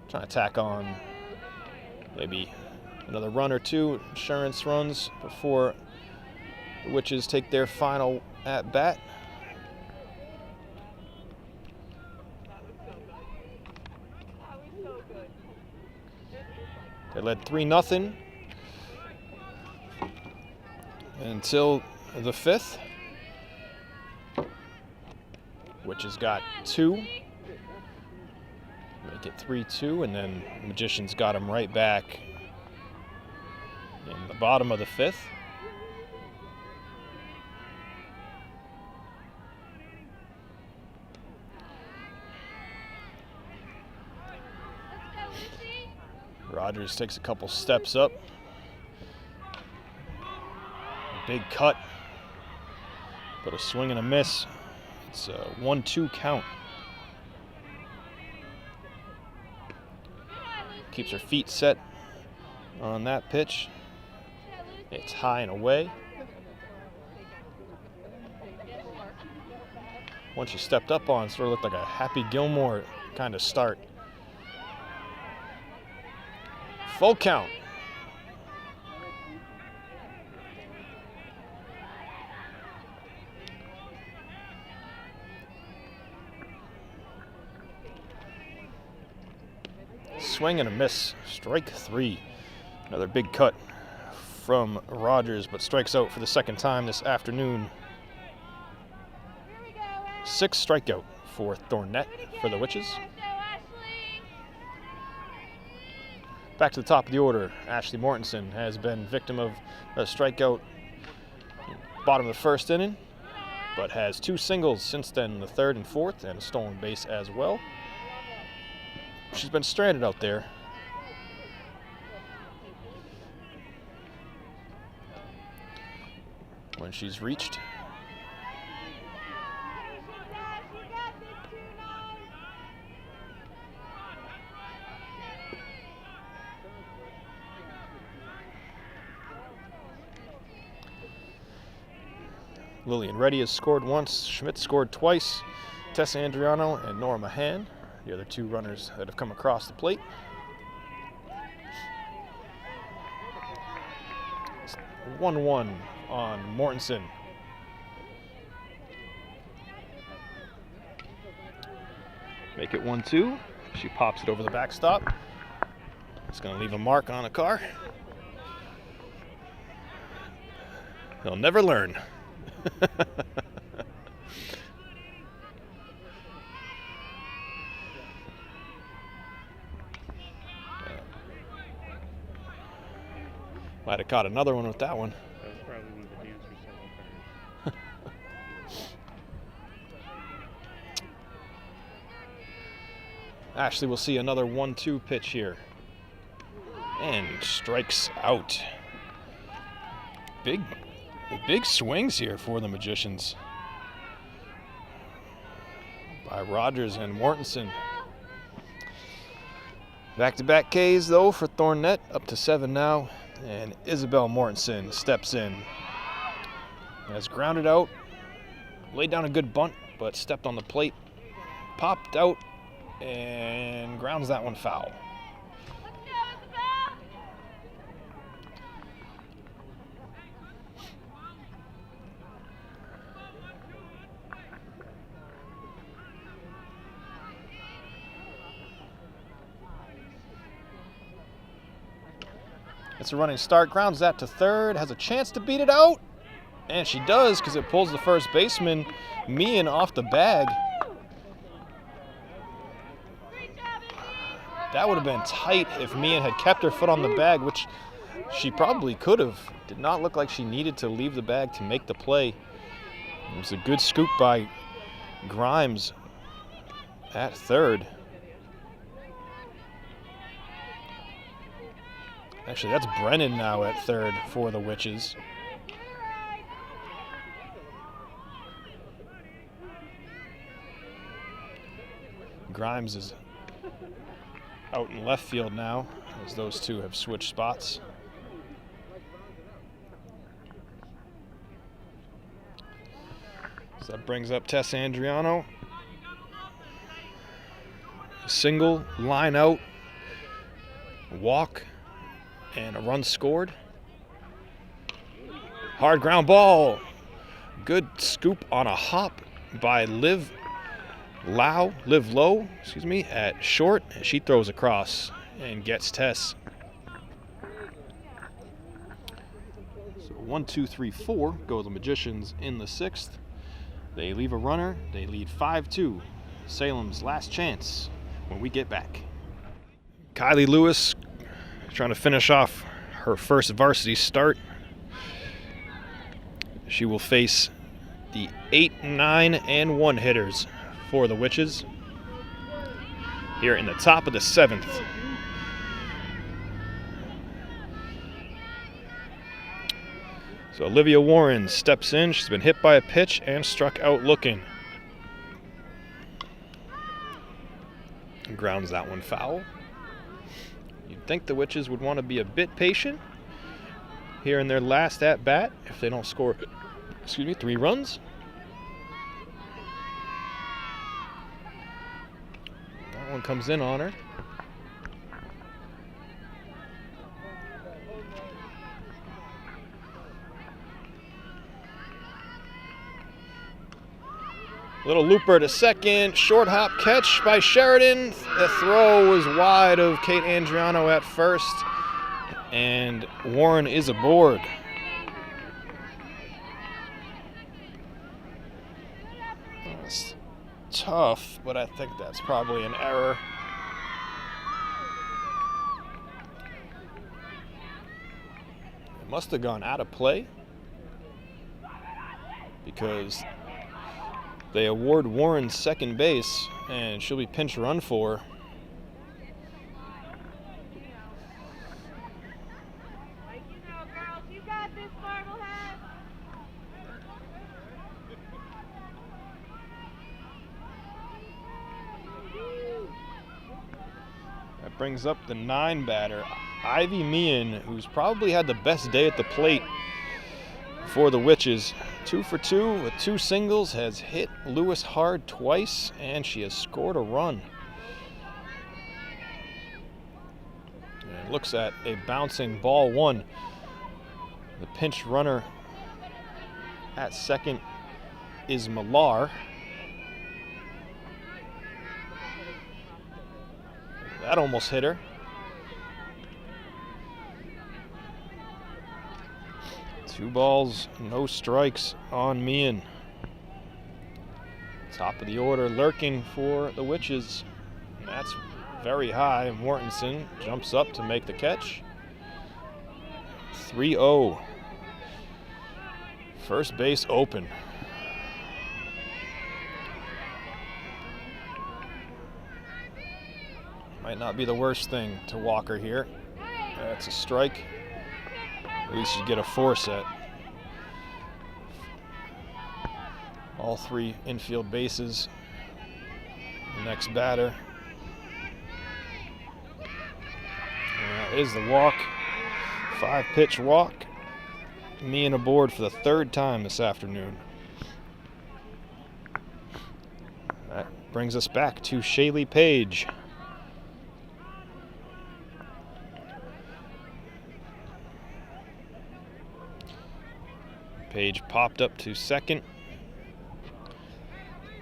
Trying to tack on maybe another run or 2, insurance runs before the Witches take their final at bat. They led 3-0 until the 5th. Witches got 2. Make it 3-2, and then Magicians got them right back in the bottom of the 5th. Rogers takes a couple steps up. A big cut, but a swing and a miss. It's a 1-2 count. Keeps her feet set on that pitch. It's high and away. Once she stepped up on, it sort of looked like a Happy Gilmore kind of start. Full count. Swing and a miss. Strike 3. Another big cut from Rogers, but strikes out for the second time this afternoon. 6th strikeout for Thornett for the Witches. Back to the top of the order, Ashley Mortensen has been victim of a strikeout bottom of the first inning, but has 2 singles since then in the 3rd and 4th, and a stolen base as well. She's been stranded out there. When she's reached, Lillian Reddy has scored once, Schmidt scored twice, Tessa Andriano and Nora Mahan, the other 2 runners that have come across the plate. It's 1-1 on Mortensen. Make it 1-2. She pops it over the backstop. It's going to leave a mark on a car. He'll never learn. Might have caught another one with that one. That was probably one of the dancers. Ashley will see another 1-2 pitch here. And strikes out. Big swings here for the Magicians. By Rogers and Mortensen. Back-to-back Ks though for Thornett, up to 7 now. And Isabel Mortensen steps in. Has grounded out, laid down a good bunt, but stepped on the plate, popped out, and grounds that one foul. It's a running start, grounds that to third, has a chance to beat it out, and she does because it pulls the first baseman, Meehan, off the bag. That would have been tight if Meehan had kept her foot on the bag, which she probably could have. Did not look like she needed to leave the bag to make the play. It was a good scoop by Grimes at third. Actually, that's Brennan now at third for the Witches. Grimes is out in left field now, as those two have switched spots. So that brings up Tess Andriano. Single, line out, walk, and a run scored. Hard ground ball. Good scoop on a hop by Liv Low, at short. She throws across and gets Tess. So 1, 2, 3, 4 go the Magicians in the 6th. They leave a runner. They lead 5-2. Salem's last chance when we get back. Kylie Lewis trying to finish off her first varsity start. She will face the 8, 9, and 1 hitters for the Witches here in the top of the 7th. So Olivia Warren steps in. She's been hit by a pitch and struck out looking. Grounds that one foul. You'd think the Witches would want to be a bit patient here in their last at-bat if they don't score, 3 runs. That one comes in on her. Little looper to second, short hop catch by Sheridan. The throw was wide of Kate Andriano at first, and Warren is aboard. That's tough, but I think that's probably an error. It must have gone out of play because they award Warren second base, and she'll be pinch run for. Like you know, girls, you got this, Marblehead. That brings up the 9 batter, Ivy Meehan, who's probably had the best day at the plate for the Witches. 2 for 2 with 2 singles, has hit Lewis hard twice, and she has scored a run. And looks at a bouncing ball 1. The pinch runner at second is Millar. That almost hit her. 2 balls, no strikes on Meehan. Top of the order, lurking for the Witches. That's very high. Mortensen jumps up to make the catch. 3-0. First base open. Might not be the worst thing to Walker here. That's a strike. At least you get a 4 set. All 3 infield bases. The next batter. And that is the walk. 5-pitch walk. Meehan aboard for the 3rd time this afternoon. That brings us back to Shaylee Page. Page popped up to second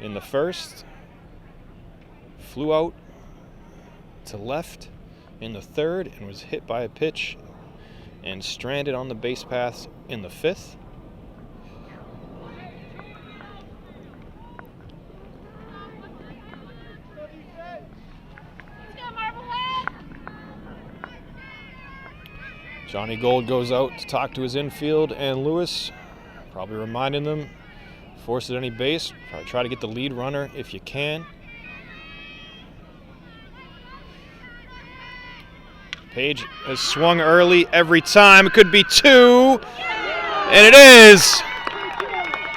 in the first, flew out to left in the third, and was hit by a pitch and stranded on the base paths in the 5th. Johnny Gold goes out to talk to his infield, and Lewis probably reminding them, force at any base, probably try to get the lead runner if you can. Page has swung early every time. It could be 2, and it is.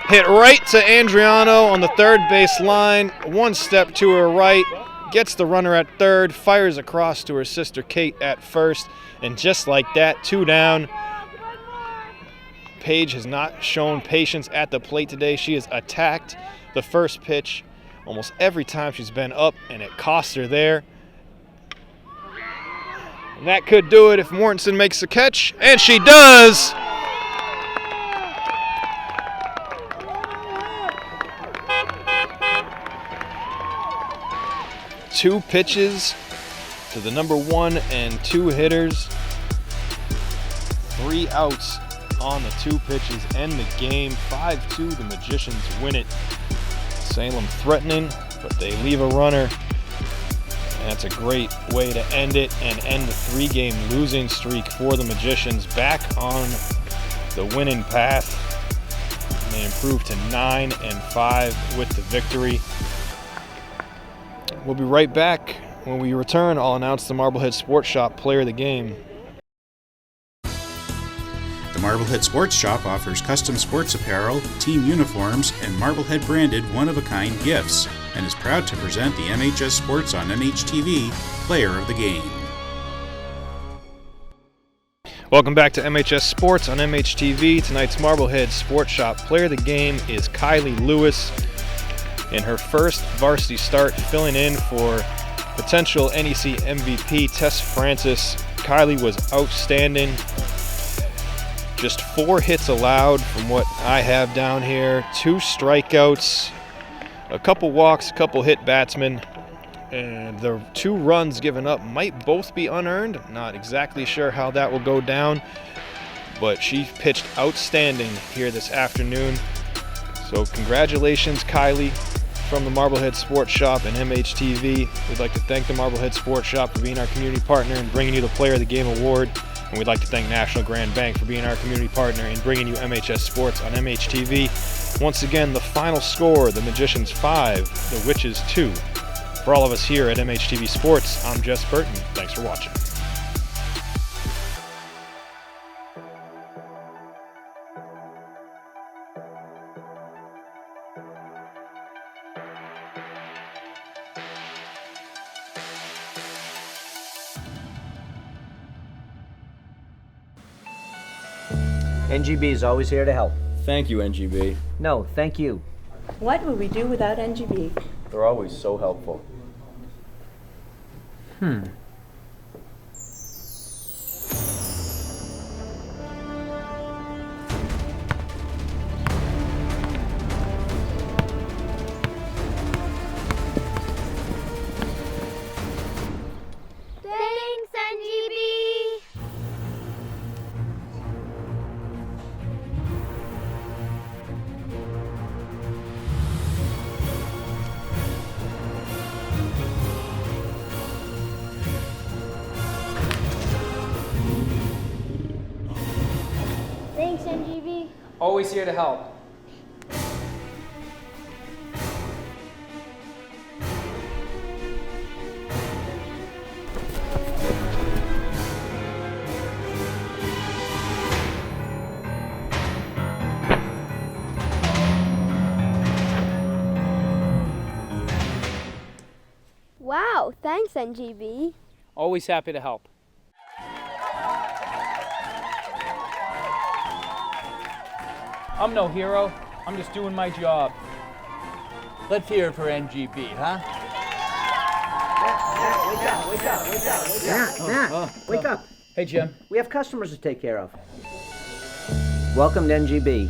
Hit right to Andriano on the 3rd base line, 1 step to her right, gets the runner at 3rd, fires across to her sister Kate at 1st, and just like that, 2 down. Page has not shown patience at the plate today. She has attacked the first pitch almost every time she's been up, and it cost her there. And that could do it if Mortensen makes the catch, and she does. Two pitches to the number 1 and 2 hitters. 3 outs on the 2 pitches, end the game. 5-2, the Magicians win it. Salem threatening, but they leave a runner. And that's a great way to end it and end the 3-game losing streak for the Magicians, back on the winning path. And they improve to 9-5 with the victory. We'll be right back. When we return, I'll announce the Marblehead Sports Shop Player of the Game. The Marblehead Sports Shop offers custom sports apparel, team uniforms, and Marblehead branded one-of-a-kind gifts, and is proud to present the MHS Sports on MHTV Player of the Game. Welcome back to MHS Sports on MHTV. Tonight's Marblehead Sports Shop Player of the Game is Kylie Lewis. In her first varsity start, filling in for potential NEC MVP Tess Francis, Kylie was outstanding. Just 4 hits allowed from what I have down here, 2 strikeouts, a couple walks, a couple hit batsmen, and the 2 runs given up might both be unearned. Not exactly sure how that will go down, but she pitched outstanding here this afternoon. So congratulations, Kylie, from the Marblehead Sports Shop and MHTV. We'd like to thank the Marblehead Sports Shop for being our community partner and bringing you the Player of the Game award. And we'd like to thank National Grand Bank for being our community partner and bringing you MHS Sports on MHTV. Once again, the final score, the Magicians 5, the Witches 2. For all of us here at MHTV Sports, I'm Jess Burton. Thanks for watching. NGB is always here to help. Thank you, NGB. No, thank you. What would we do without NGB? They're always so helpful. Thanks, NGB. Thanks, NGB. Always here to help. Wow, thanks, NGB. Always happy to help. I'm no hero. I'm just doing my job. Let's hear it for NGB, huh? Wake up. Hey, Jim. We have customers to take care of. Welcome to NGB.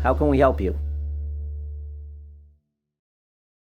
How can we help you?